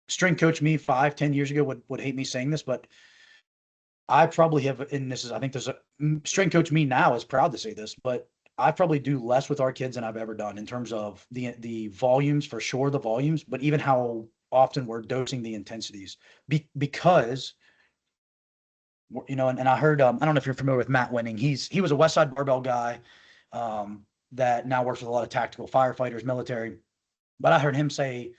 strength coach me 5-10 years ago would hate me saying this, but I probably have, and this is, I think there's a strength coach me now is proud to say this, but I probably do less with our kids than I've ever done in terms of the volumes, for sure, the volumes, but even how often we're dosing the intensities because and I heard, I don't know if you're familiar with Matt Winning. He was a West Side Barbell guy, that now works with a lot of tactical firefighters, military. But I heard him say,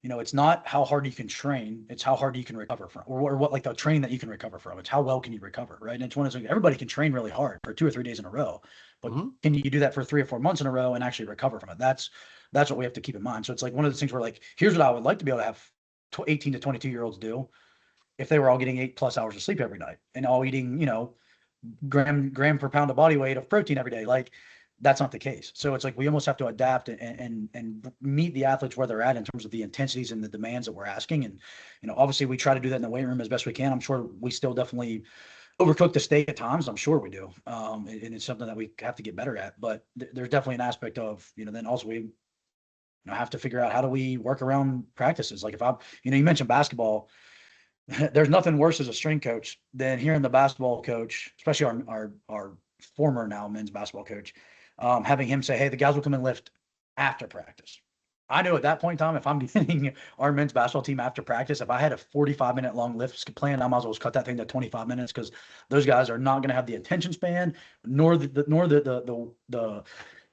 it's not how hard you can train, it's how hard you can recover from, or what, like the training that you can recover from. It's how well can you recover, right? And it's one of those things, everybody can train really hard for 2 or 3 days in a row, but Mm-hmm. can you do that for 3 or 4 months in a row and actually recover from it? That's what we have to keep in mind. So it's like one of those things where like, here's what I would like to be able to have 18 to 22-year-olds do if they were all getting 8+ hours of sleep every night and all eating, gram per pound of body weight of protein every day. Like that's not the case. So it's like we almost have to adapt and meet the athletes where they're at in terms of the intensities and the demands that we're asking. And obviously we try to do that in the weight room as best we can. I'm sure we still definitely overcook the steak at times. I'm sure we do, and it's something that we have to get better at. But there's definitely an aspect of then also we have to figure out how do we work around practices. Like if I'm, you mentioned basketball. There's nothing worse as a strength coach than hearing the basketball coach, especially our former now men's basketball coach, having him say, "Hey, the guys will come and lift after practice." I know at that point in time, if I'm getting our men's basketball team after practice, if I had a 45-minute long lift plan, I might as well just cut that thing to 25 minutes because those guys are not going to have the attention span nor the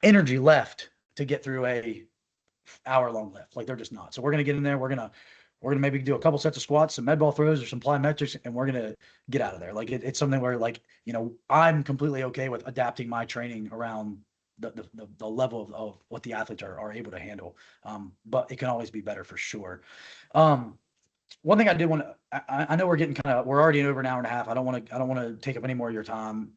energy left to get through a hour long lift. Like they're just not. So we're gonna get in there. We're gonna maybe do a couple sets of squats, some med ball throws, or some plyometrics, and we're gonna get out of there. Like it's something where like I'm completely okay with adapting my training around the level of what the athletes are able to handle. But it can always be better for sure. Um, One thing I did want to, I know we're already over an hour and a half. I don't want to take up any more of your time,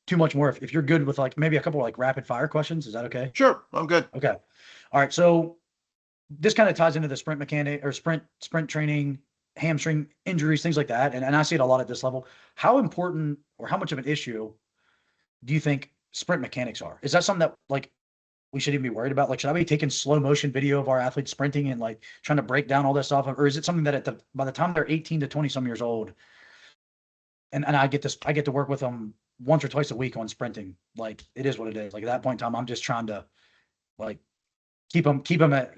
too much more. If you're good with like maybe a couple of like rapid fire questions, is that okay? Sure, I'm good. Okay. All right. So this kind of ties into the sprint mechanic or sprint training, hamstring injuries, things like that. And I see it a lot at this level. How important or how much of an issue do you think sprint mechanics are? Is that something that like we should even be worried about? Like, should I be taking slow motion video of our athletes sprinting and like trying to break down all this stuff? Or is it something that by the time they're 18 to 20 some years old, and I get to work with them once or twice a week on sprinting. Like it is what it is. Like at that point in time, I'm just trying to like keep them at,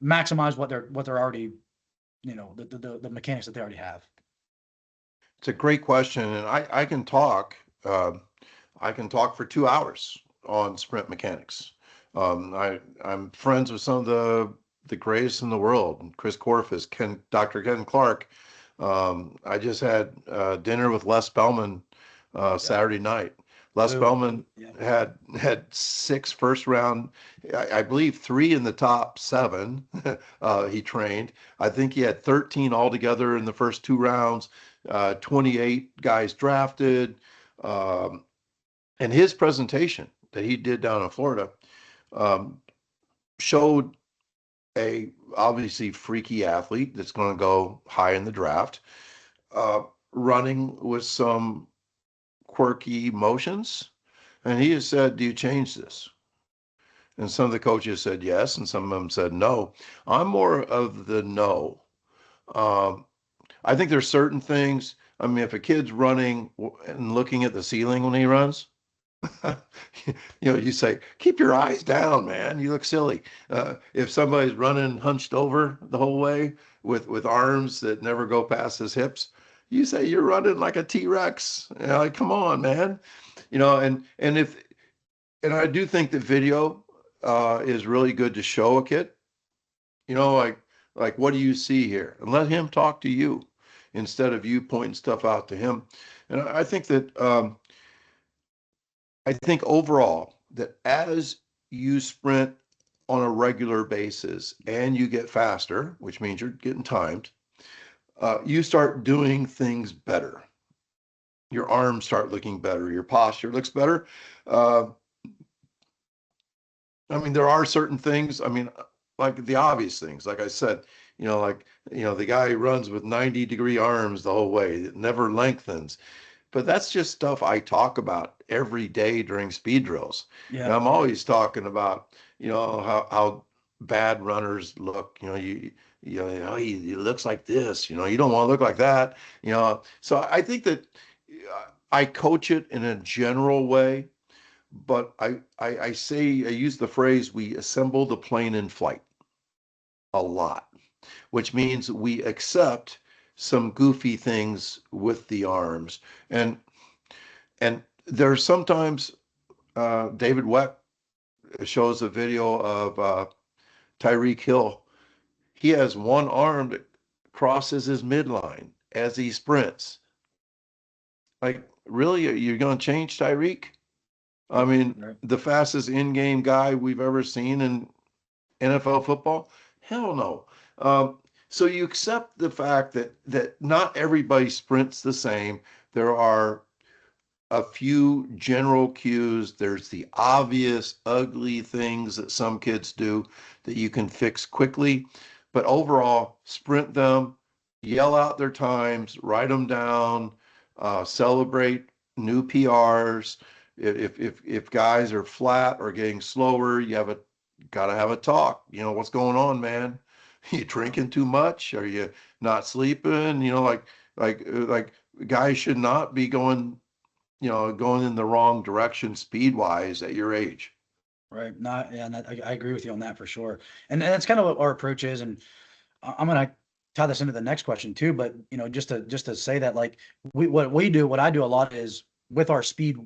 maximize what they're already, the mechanics that they already have. It's a great question, and I can talk. I can talk for 2 hours on sprint mechanics. I'm friends with some of the greatest in the world, Chris Corfus, Dr. Ken Clark. I just had dinner with Les Bellman Yeah. Saturday night. Les Boom. Bellman Yeah. had 6 first round, I believe 3 in the top 7. He trained. I think he had 13 altogether in the first 2 rounds. 28 guys drafted. Um, and his presentation that he did down in Florida um, showed a obviously freaky athlete that's going to go high in the draft, uh, running with some quirky motions. And he has said, "Do you change this?" And some of the coaches said yes, and some of them said no. I'm more of the no. Um, I think there's certain things. I mean, if a kid's running and looking at the ceiling when he runs, you say, keep your eyes down, man. You look silly. If somebody's running hunched over the whole way with arms that never go past his hips, you say you're running like a T-Rex. Like, come on, man. And I do think that video is really good to show a kid. Like what do you see here? And let him talk to you instead of you pointing stuff out to him. And I think overall that as you sprint on a regular basis and you get faster, which means you're getting timed, you start doing things better. Your arms start looking better. Your posture looks better. Uh, I mean, there are certain things. I mean, like the obvious things, like I said, the guy who runs with 90-degree arms the whole way, it never lengthens. But that's just stuff I talk about every day during speed drills. And Yeah. I'm always talking about, how bad runners look. He looks like this. You don't want to look like that. So I think that I coach it in a general way, but I use the phrase we assemble the plane in flight a lot, which means we accept some goofy things with the arms. And there's sometimes David Weck shows a video of Tyreek Hill. He has one arm that crosses his midline as he sprints. Like, really, you're going to change Tyreek? I mean, Right. the fastest in-game guy we've ever seen in NFL football? Hell no. So you accept the fact that not everybody sprints the same. There are a few general cues. There's the obvious ugly things that some kids do that you can fix quickly. But overall, sprint them, yell out their times, write them down, celebrate new PRs. If guys are flat or getting slower, you have a got to have a talk. You know, what's going on, man? You drinking too much? Are you not sleeping? You know, like guys should not be going, going in the wrong direction speed wise at your age. Right. Not, yeah, and I agree with you on that for sure. And that's kind of what our approach is. And I'm gonna tie this into the next question too. But just to say that, like, what I do a lot is with our speed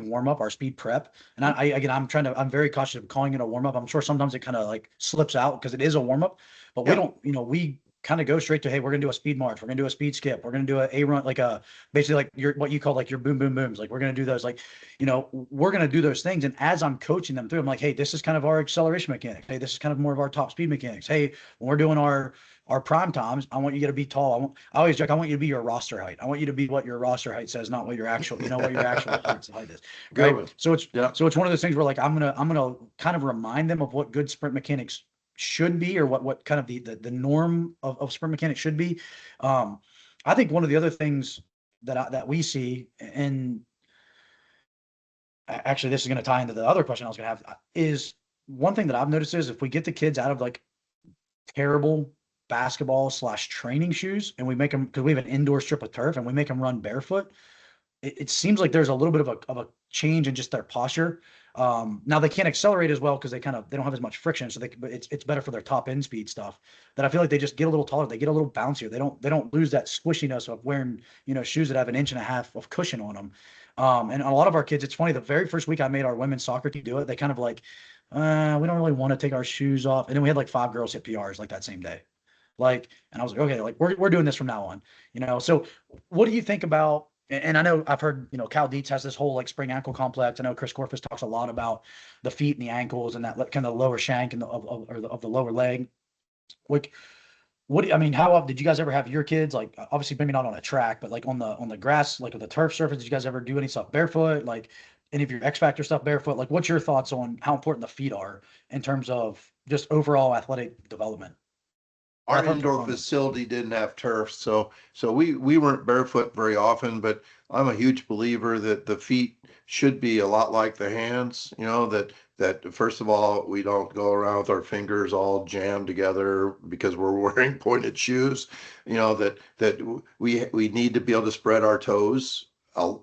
warm up, our speed prep. And again, I'm very cautious of calling it a warm up. I'm sure sometimes it kind of like slips out because it is a warm up, but we Yeah. don't, we kind of go straight to, hey, we're gonna do a speed march, we're gonna do a speed skip, we're gonna do a run, like a basically like your what you call like your boom boom booms. Like we're gonna do those, like, we're gonna do those things. And as I'm coaching them through, I'm like, hey, this is kind of our acceleration mechanics. Hey, this is kind of more of our top speed mechanics. Hey, when we're doing our prime times, I want you to be tall. I always joke, I want you to be your roster height. I want you to be what your roster height says, not what your actual, what your actual height is. Good Right. one. So it's Yeah. so it's one of those things where like I'm gonna kind of remind them of what good sprint mechanics should be, or what kind of the norm of sprint mechanics should be. Um, I think one of the other things that we see, and actually this is going to tie into the other question I was going to have, is one thing that I've noticed is if we get the kids out of like terrible basketball slash training shoes and we make them, because we have an indoor strip of turf and we make them run barefoot, it seems like there's a little bit of a change in just their posture. Now they can't accelerate as well because they don't have as much friction, so but it's better for their top end speed stuff. That I feel like they just get a little taller, they get a little bouncier. They don't lose that squishiness of wearing shoes that have an inch and a half of cushion on them. And a lot of our kids, it's funny. The very first week I made our women's soccer team do it, they kind of like, we don't really want to take our shoes off. And then we had like 5 girls hit PRs like that same day. Like, and I was like, okay, like we're doing this from now on. So what do you think about? And I know I've heard, Cal Dietz has this whole like spring ankle complex. I know Chris Corfus talks a lot about the feet and the ankles and that kind of lower shank and of the lower leg. Like, I mean, how often did you guys ever have your kids, like, obviously maybe not on a track, but like on the grass, like on the turf surface? Did you guys ever do any stuff barefoot, like any of your X Factor stuff barefoot? Like, what's your thoughts on how important the feet are in terms of just overall athletic development or Our athletic indoor performance? facility didn't have turf, so we weren't barefoot very often, but I'm a huge believer that the feet should be a lot like the hands, that first of all, we don't go around with our fingers all jammed together because we're wearing pointed shoes, that we need to be able to spread our toes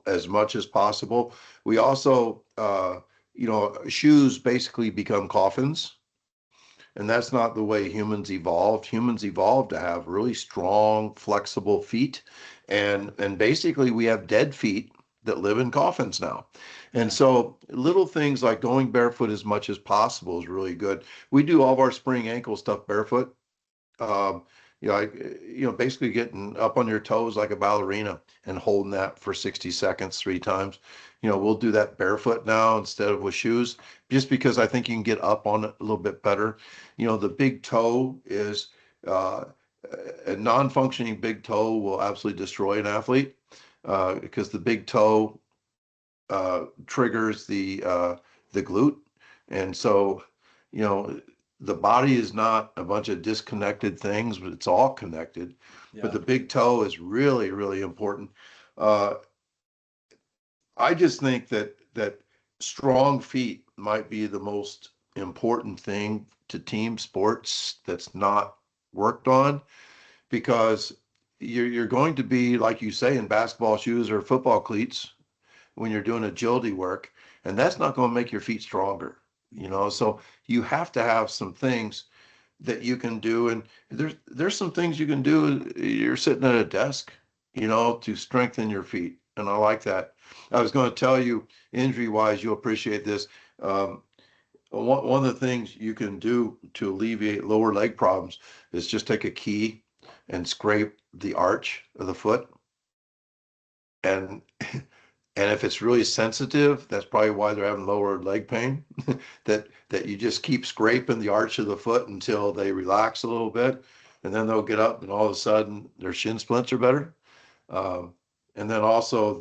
as much as possible. We also, shoes basically become coffins. And that's not the way humans evolved. Humans evolved to have really strong, flexible feet. And basically we have dead feet that live in coffins now. And Yeah. so little things like going barefoot as much as possible is really good. We do all of our spring ankle stuff barefoot. Um, basically getting up on your toes like a ballerina and holding that for 60 seconds 3 times. We'll do that barefoot now instead of with shoes, just because I think you can get up on it a little bit better. The big toe is uh, a non-functioning big toe will absolutely destroy an athlete because the big toe triggers the glute, and so you know the body is not a bunch of disconnected things, but it's all connected. But Yeah. the big toe is really, really important. Uh, I just think that strong feet might be the most important thing to team sports that's not worked on because you're going to be, like you say, in basketball shoes or football cleats when you're doing agility work, and that's not going to make your feet stronger. So you have to have some things that you can do, and there's some things you can do. You're sitting at a desk, to strengthen your feet, and I like that. I was going to tell you, injury wise, you'll appreciate this. Um, one of the things you can do to alleviate lower leg problems is just take a key and scrape the arch of the foot, and and if it's really sensitive, that's probably why they're having lower leg pain. That you just keep scraping the arch of the foot until they relax a little bit, and then they'll get up, and all of a sudden their shin splints are better. Um, and then also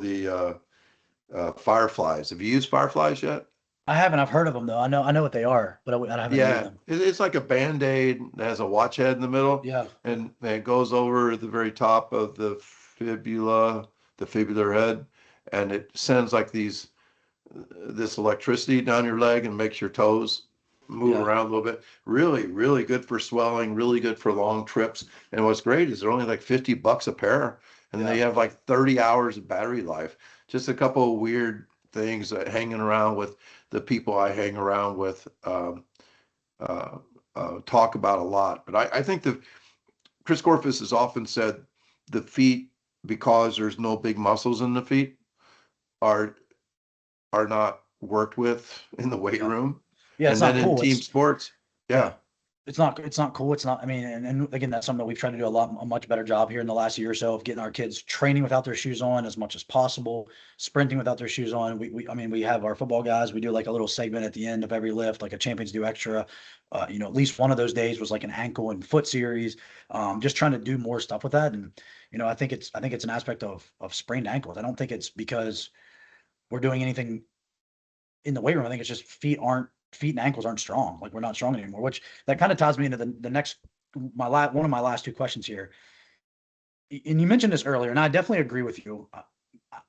fireflies. Have you used fireflies yet? I haven't. I've heard of them though. I know what they are, but I haven't used Yeah, them. it's like a Band-Aid that has a watch head in the middle, Yeah. and it goes over the very top of the fibula, the fibular head, and it sends like this electricity down your leg and makes your toes move Yeah. around a little bit. Really, really good for swelling, really good for long trips. And what's great is they're only like $50 a pair, and they Yeah. have like 30 hours of battery life. Just a couple of weird things that hanging around with the people I hang around with uh, talk about a lot. But I think that Chris Corfus has often said the feet, because there's no big muscles in the feet, are not worked with in the weight Yeah. room. Yeah. It's And then not in cool. team sports, Yeah. yeah, It's not cool. It's not, I mean, and again, that's something that we've tried to do a much better job here in the last year or so of getting our kids training without their shoes on as much as possible, sprinting without their shoes on. I mean, we have our football guys, we do like a little segment at the end of every lift, like a champions do extra. At least one of those days was like an ankle and foot series. Just trying to do more stuff with that. And, I think it's an aspect of sprained ankles. I don't think it's because we're doing anything in the weight room. I think it's just feet and ankles aren't strong. Like we're not strong anymore, which that kind of ties me into the next one of my last two questions here. And you mentioned this earlier, and I definitely agree with you.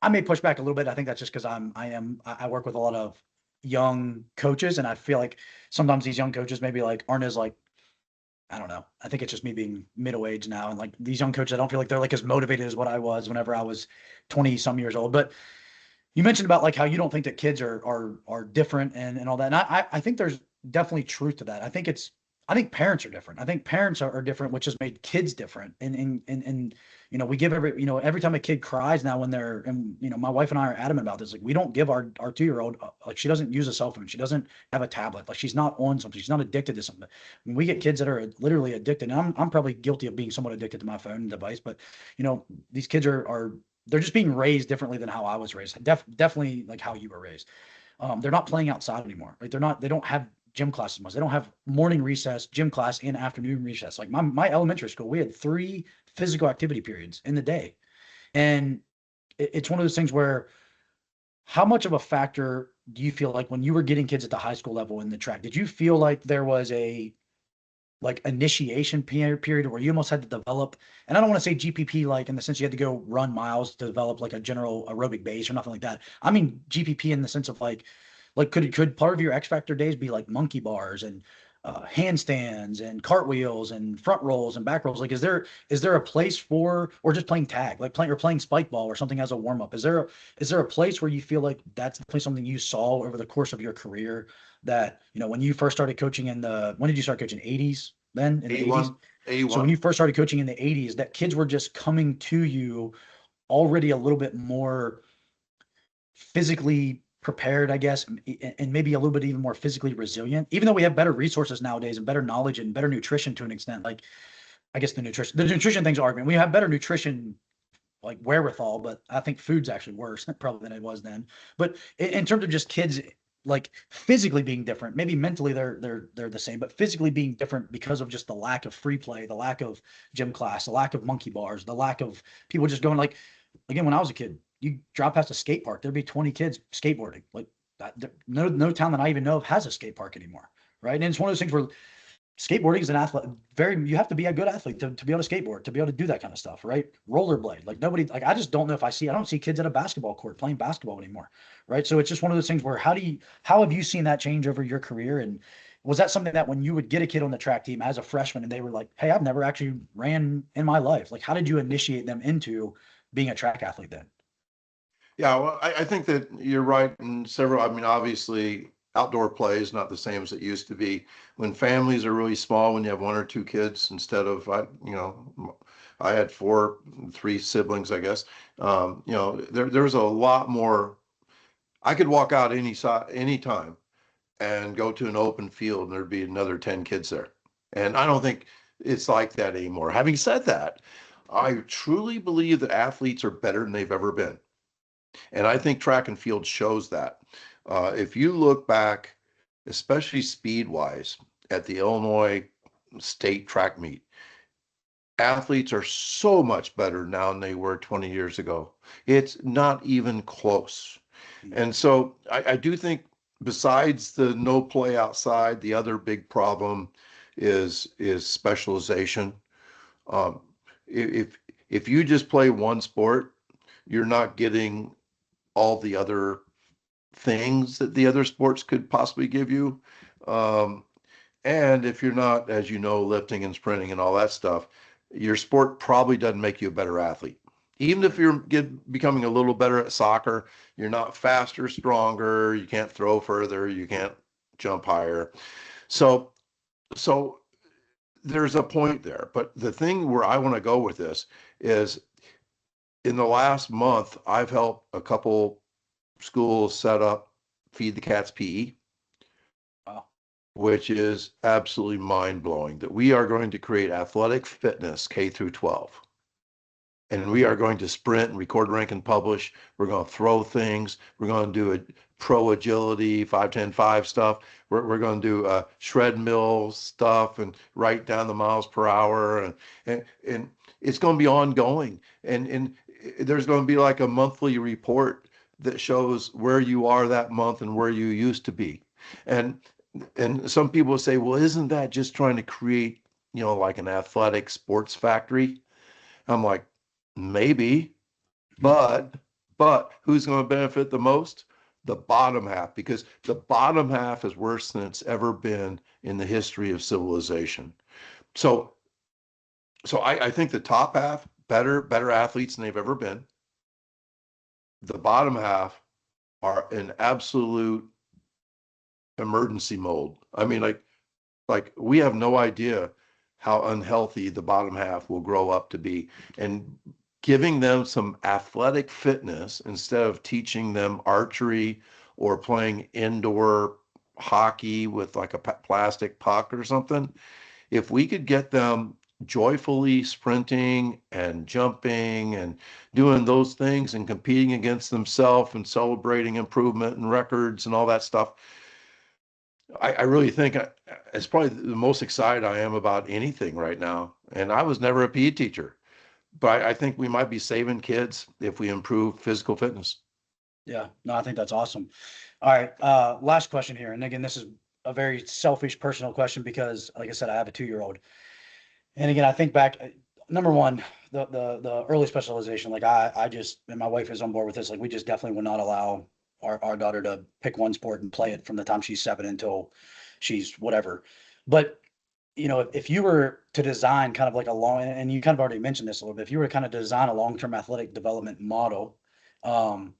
I may push back a little bit. I think that's just because I work with a lot of young coaches, and I feel like sometimes these young coaches maybe like aren't as like, I don't know. I think it's just me being middle aged now, and like these young coaches, I don't feel like they're like as motivated as what I was whenever I was 20 some years old. But you mentioned about like how you don't think that kids are different and all that. And I think there's definitely truth to that. I think parents are different. I think parents are different, which has made kids different. And we give every time a kid cries now when they're, and my wife and I are adamant about this. Like we don't give our 2-year-old like she doesn't use a cell phone. She doesn't have a tablet. Like she's not on something. She's not addicted to something. When we get kids that are literally addicted, and I'm probably guilty of being somewhat addicted to my phone device, but these kids are they're just being raised differently than how I was raised. Definitely like how you were raised. They're not playing outside anymore. Like they don't have gym classes much. They don't have morning recess, gym class, and afternoon recess. Like my elementary school, we had 3 physical activity periods in the day. And it's one of those things where how much of a factor do you feel like when you were getting kids at the high school level in the track, did you feel like there was a like initiation period where you almost had to develop, and I don't want to say GPP like in the sense you had to go run miles to develop like a general aerobic base or nothing like that. I mean GPP in the sense of like could part of your X Factor days be like monkey bars and handstands and cartwheels and front rolls and back rolls? Like is there a place for, or just playing tag, like playing spike ball or something as a warm up? Is there a place where you feel like that's definitely something you saw over the course of your career that when you first started coaching when did you start coaching? 80s, then in the 80s? 81, So when 81. you first started coaching in the 80s, that kids were just coming to you already a little bit more physically prepared, I guess, and maybe a little bit even more physically resilient, even though we have better resources nowadays and better knowledge and better nutrition to an extent. Like I guess the nutrition thing's argument. We have better nutrition like wherewithal, but I think food's actually worse probably than it was then. But in terms of just kids like physically being different, maybe mentally they're the same, but physically being different because of just the lack of free play, the lack of gym class, the lack of monkey bars, the lack of people just going like again when I was a kid, you drive past a skate park, there'd be 20 kids skateboarding. Like that, no town that I even know of has a skate park anymore, right? And it's one of those things where skateboarding is an athlete you have to be a good athlete to be able to skateboard, to be able to do that kind of stuff, right? Rollerblade, like nobody, like I just don't know if I don't see kids at a basketball court playing basketball anymore, right? So it's just one of those things where how have you seen that change over your career? And was that something that when you would get a kid on the track team as a freshman and they were like, hey, I've never actually ran in my life, like how did you initiate them into being a track athlete then? Yeah, well, I think that you're right in several. I mean, obviously, outdoor play is not the same as it used to be. When families are really small, when you have 1 or 2 kids instead of, I had 3 siblings, I guess. There's a lot more. I could walk out any time and go to an open field, and there'd be another 10 kids there. And I don't think it's like that anymore. Having said that, I truly believe that athletes are better than they've ever been. And I think track and field shows that. If you look back, especially speed wise, at the Illinois state track meet, athletes are so much better now than they were 20 years ago. It's not even close. Mm. And so I do think besides the no play outside, the other big problem is specialization. Um, if if you just play one sport, you're not getting all the other things that the other sports could possibly give you. Um, and if you're not, as you know, lifting and sprinting and all that stuff, your sport probably doesn't make you a better athlete. Even if Right. you're becoming a little better at soccer, you're not faster, stronger, you can't throw further, you can't jump higher. So, so there's a point there. But the thing where I want to go with this is in the last month, I've helped a couple schools set up Feed the Cats PE, Wow. which is absolutely mind blowing that we are going to create athletic fitness K through 12. And we are going to sprint and record, rank, and publish. We're going to throw things. We're going to do a pro agility, 5-10-5 stuff. We're going to do shred mill stuff and write down the miles per hour. And it's going to be ongoing. And there's going to be like a monthly report that shows where you are that month and where you used to be. And and some people say, well, isn't that just trying to create, like an athletic sports factory? I'm like, maybe, but who's going to benefit the most? The bottom half, because the bottom half is worse than it's ever been in the history of civilization. So I think the top half better athletes than they've ever been. The bottom half are in absolute emergency mode. I mean, like we have no idea how unhealthy the bottom half will grow up to be. And giving them some athletic fitness instead of teaching them archery or playing indoor hockey with like a plastic puck or something, if we could get them joyfully sprinting and jumping and doing those things and competing against themselves and celebrating improvement and records and all that stuff, I really think it's probably the most excited I am about anything right now. And I was never a PE teacher, but I think we might be saving kids if we improve physical fitness. Yeah, no, I think that's awesome. All right, last question here. And again, this is a very selfish personal question because, like I said, I have a 2-year-old. And again, I think back, number one, the early specialization, like I just, and my wife is on board with this, like we just definitely would not allow our daughter to pick one sport and play it from the time she's 7 until she's whatever. But if you were to design kind of like a long, and you kind of already mentioned this a little bit, if you were to kind of design a long-term athletic development model, um,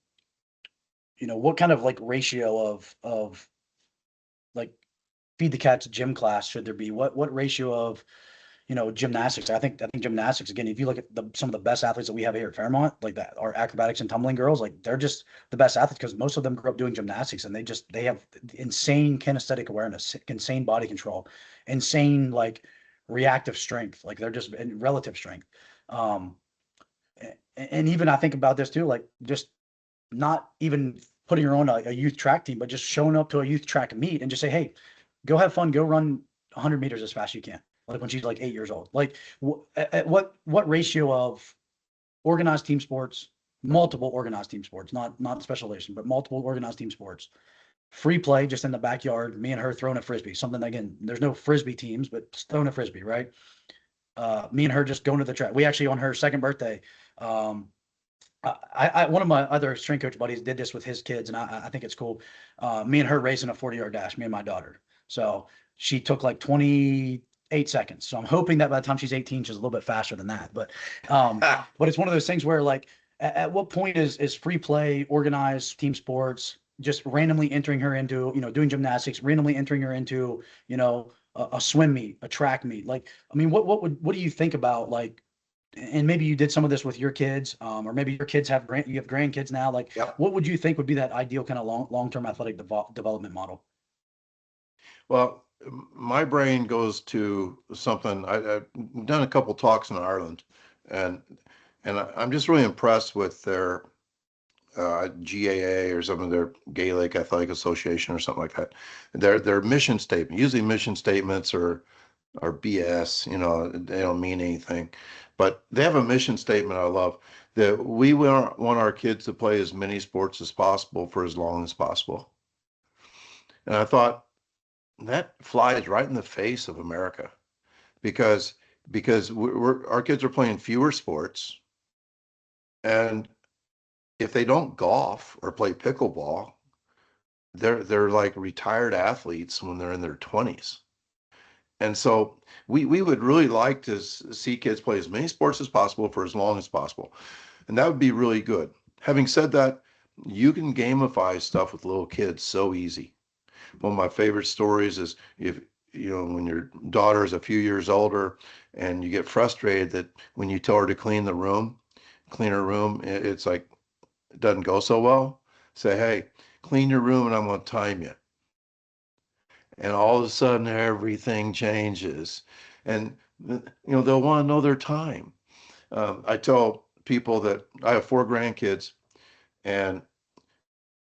what kind of like ratio of like feed the cats gym class should there be? What ratio of gymnastics? I think gymnastics, again, if you look at some of the best athletes that we have here at Fairmont, like that, our acrobatics and tumbling girls, like they're just the best athletes because most of them grew up doing gymnastics and they have insane kinesthetic awareness, insane body control, insane like reactive strength. Like they're just in relative strength. Um, and even I think about this too, like just not even putting her on a youth track team, but just showing up to a youth track meet and just say, hey, go have fun, go run 100 meters as fast as you can. Like when she's like 8 years old. Like at what ratio of organized team sports, multiple organized team sports, not specialization, but multiple organized team sports, free play just in the backyard, me and her throwing a frisbee, something again, there's no frisbee teams, but throwing a frisbee, right? Me and her just going to the track. We actually on her second birthday, um, one of my other strength coach buddies did this with his kids, and I think it's cool. Me and her racing a 40-yard dash, me and my daughter. So she took like 28 seconds. So I'm hoping that by the time she's 18, she's a little bit faster than that. But it's one of those things where like at what point is free play, organized team sports, just randomly entering her into, doing gymnastics, randomly entering her into, a swim meet, a track meet. Like, I mean, what do you think about like, and maybe you did some of this with your kids, or maybe your kids you have grandkids now. Like, Yep. what would you think would be that ideal kind of long-term athletic development model? Well, my brain goes to something. I've done a couple talks in Ireland, and I'm just really impressed with their GAA or some of their Gaelic Athletic Association or something like that. Their mission statement. Usually, mission statements are BS. They don't mean anything. But they have a mission statement I love. that we want our kids to play as many sports as possible for as long as possible. And I thought that flies right in the face of America because our kids are playing fewer sports, and if they don't golf or play pickleball, they're like retired athletes when they're in their 20s. And so we would really like to see kids play as many sports as possible for as long as possible. And that would be really good. Having said that, you can gamify stuff with little kids so easy. One of my favorite stories is if when your daughter is a few years older and you get frustrated that when you tell her to clean her room, it's like it doesn't go so well. Say, hey, clean your room and I'm going to time you. And all of a sudden everything changes. And they'll want to know their time. I tell people that I have 4 grandkids, and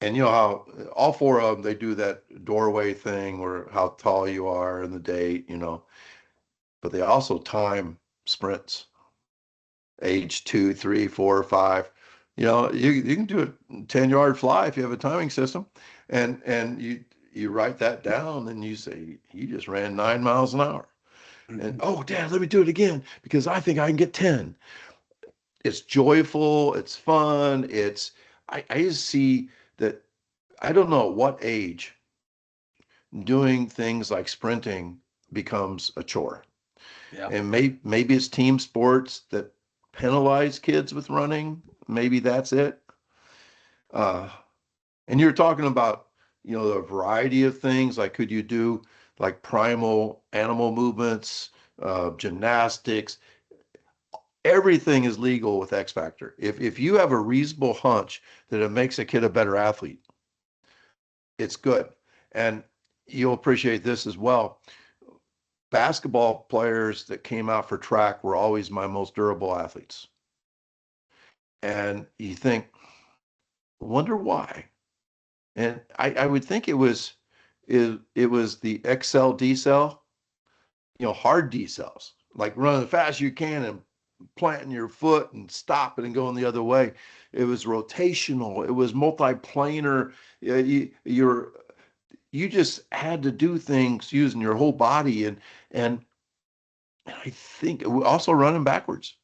you know how all 4 of them, they do that doorway thing where how tall you are and the date, but they also time sprints, age 2, 3, 4, 5. You can do a 10-yard fly if you have a timing system, and you write that down and you say, you just ran 9 miles an hour. And, Mhm. oh, Dad, let me do it again because I think I can get 10. It's joyful, it's fun. I just see that I don't know at what age doing things like sprinting becomes a chore. Yeah. And maybe it's team sports that penalize kids with running. Maybe that's it. Uh, and you're talking about, the variety of things, like could you do like primal animal movements, gymnastics? Everything is legal with X Factor. If you have a reasonable hunch that it makes a kid a better athlete, it's good. And you'll appreciate this as well. Basketball players that came out for track were always my most durable athletes. And you think, wonder why? And I would think it was the XL D cell, hard D cells, like running as fast as you can and planting your foot and stopping and going the other way. It was rotational. It was multiplanar. You just had to do things using your whole body, and I think also running backwards.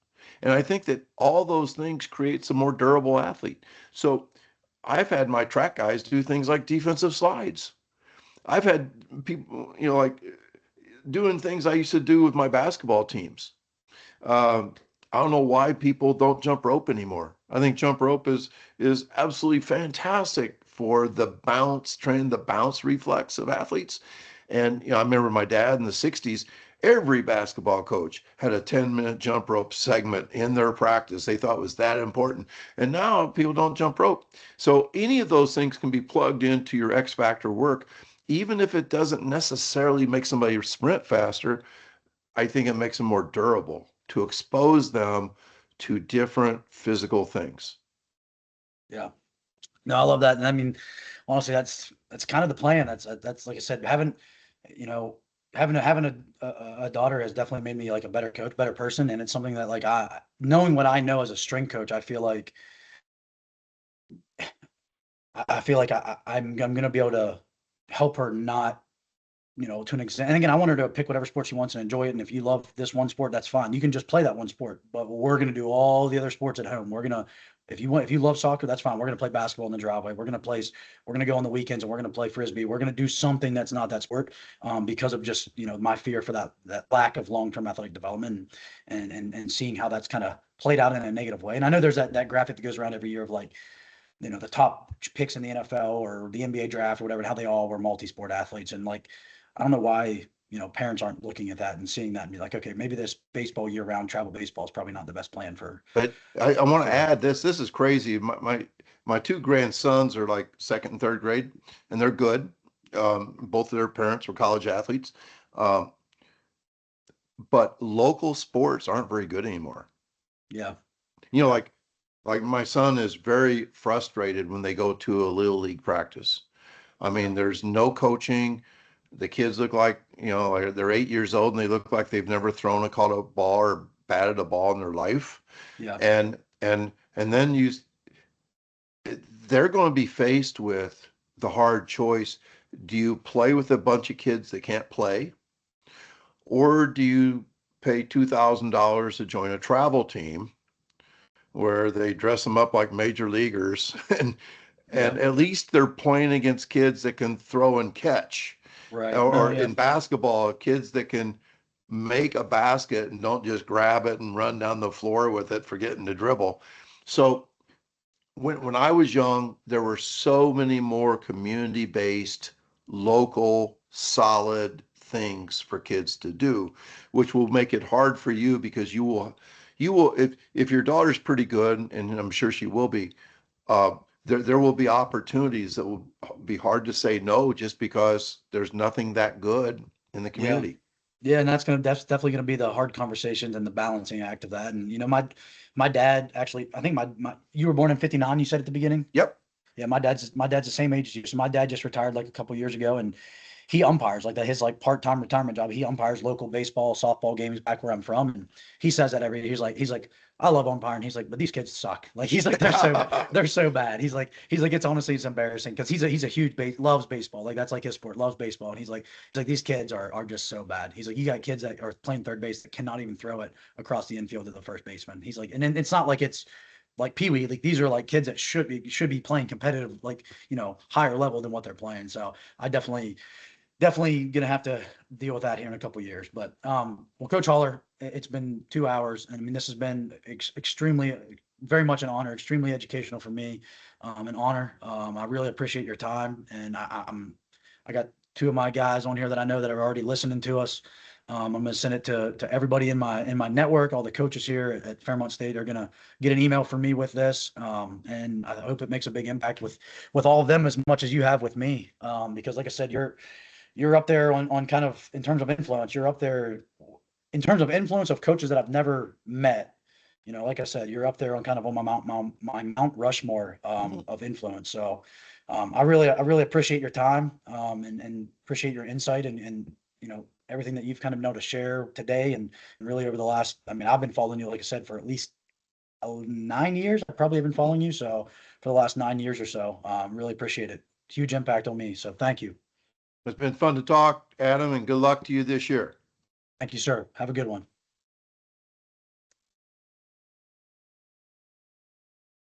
And I think that all those things creates a more durable athlete. So I've had my track guys do things like defensive slides. I've had people, like doing things I used to do with my basketball teams. Um, I don't know why people don't jump rope anymore. I think jump rope is absolutely fantastic for the train the bounce reflex of athletes. And I remember my dad in the 60s, every basketball coach had a 10-minute jump rope segment in their practice. They thought it was that important. And now people don't jump rope. So any of those things can be plugged into your X factor work, even if it doesn't necessarily make somebody sprint faster. I think it makes them more durable to expose them to different physical things. Yeah. No, I love that. And I mean, honestly, that's kind of the plan. That's like I said, you know, having a daughter has definitely made me like a better coach, better person. And it's something that like knowing what I know as a strength coach, I feel like I'm gonna be able to help her not, to an extent. And again, I want her to pick whatever sport she wants and enjoy it. And if you love this one sport, that's fine. You can just play that one sport, but we're going to do all the other sports at home. If you love soccer, that's fine. We're going to play basketball in the driveway. We're going to go on the weekends and we're going to play Frisbee. We're going to do something that's not that sport, because of just, my fear for that lack of long-term athletic development and seeing how that's kind of played out in a negative way. And I know there's that graphic that goes around every year of like, the top picks in the NFL or the NBA draft or whatever, and how they all were multi-sport athletes. And like, I don't know why, parents aren't looking at that and seeing that and be like, okay, maybe this baseball year-round travel baseball is probably not the best plan But I want to for. add this. This is crazy. My 2 grandsons are like second and third grade, and they're good. Both of their parents were college athletes, um, but local sports aren't very good anymore. Yeah, yeah, Like my son is very frustrated when they go to a little league practice. I yeah, mean, there's no coaching. The kids look like, like they're 8 years old and they look like they've never thrown a caught a ball or batted a ball in their life. yeah, And And then they're going to be faced with the hard choice. Do you play with a bunch of kids that can't play? Or do you pay $2,000 to join a travel team where they dress them up like major leaguers and Yep. at least they're playing against kids that can throw and catch, Right. No, or yeah. in basketball, kids that can make a basket and don't just grab it and run down the floor with it, forgetting to dribble. So when I was young, there were so many more community-based, local, solid things for kids to do, which will make it hard for you because you will if your daughter's pretty good, and I'm sure she will be, uh, there will be opportunities that will be hard to say no just because there's nothing that good in the Yeah. community. Yeah, and that's definitely gonna be the hard conversations and the balancing act of that. And my dad actually, I think my you were born in 59, you said at the beginning? Yep. Yeah, my dad's the same age as you. So my dad just retired like a couple years ago, and he umpires like that. His like part-time retirement job. He umpires local baseball, softball games back where I'm from, and he says that every. He's like, I love umpiring. He's like, but these kids suck. Like he's like, they're so bad. He's like, it's honestly it's embarrassing because he's a huge loves baseball. Like that's like his sport, loves baseball, and he's like these kids are just so bad. He's like, you got kids that are playing third base that cannot even throw it across the infield to the first baseman. He's like, and then it's not like it's like Pee Wee, like these are like kids that should be playing competitive, like higher level than what they're playing. So I definitely gonna have to deal with that here in a couple years. But well, Coach Holler, it's been 2 hours, and I mean this has been extremely, very much an honor, extremely educational for me, an honor. I really appreciate your time, and I got two of my guys on here that I know that are already listening to us. I'm going to send it to everybody in my network. All the coaches here at Fairmont State are going to get an email from me with this, and I hope it makes a big impact with all of them as much as you have with me. Because, like I said, you're up there on kind of in terms of influence. You're up there in terms of influence of coaches that I've never met. Like I said, you're up there on kind of on my Mount Rushmore of influence. So I really appreciate your time and appreciate your insight and everything that you've kind of known to share today and really over the last. I mean, I've been following you, like I said, for at least 9 years. I probably have been following you so for the last 9 years or so. Really appreciate it. Huge impact on me. So thank you. It's been fun to talk, Adam, and good luck to you this year. Thank you, sir. Have a good one.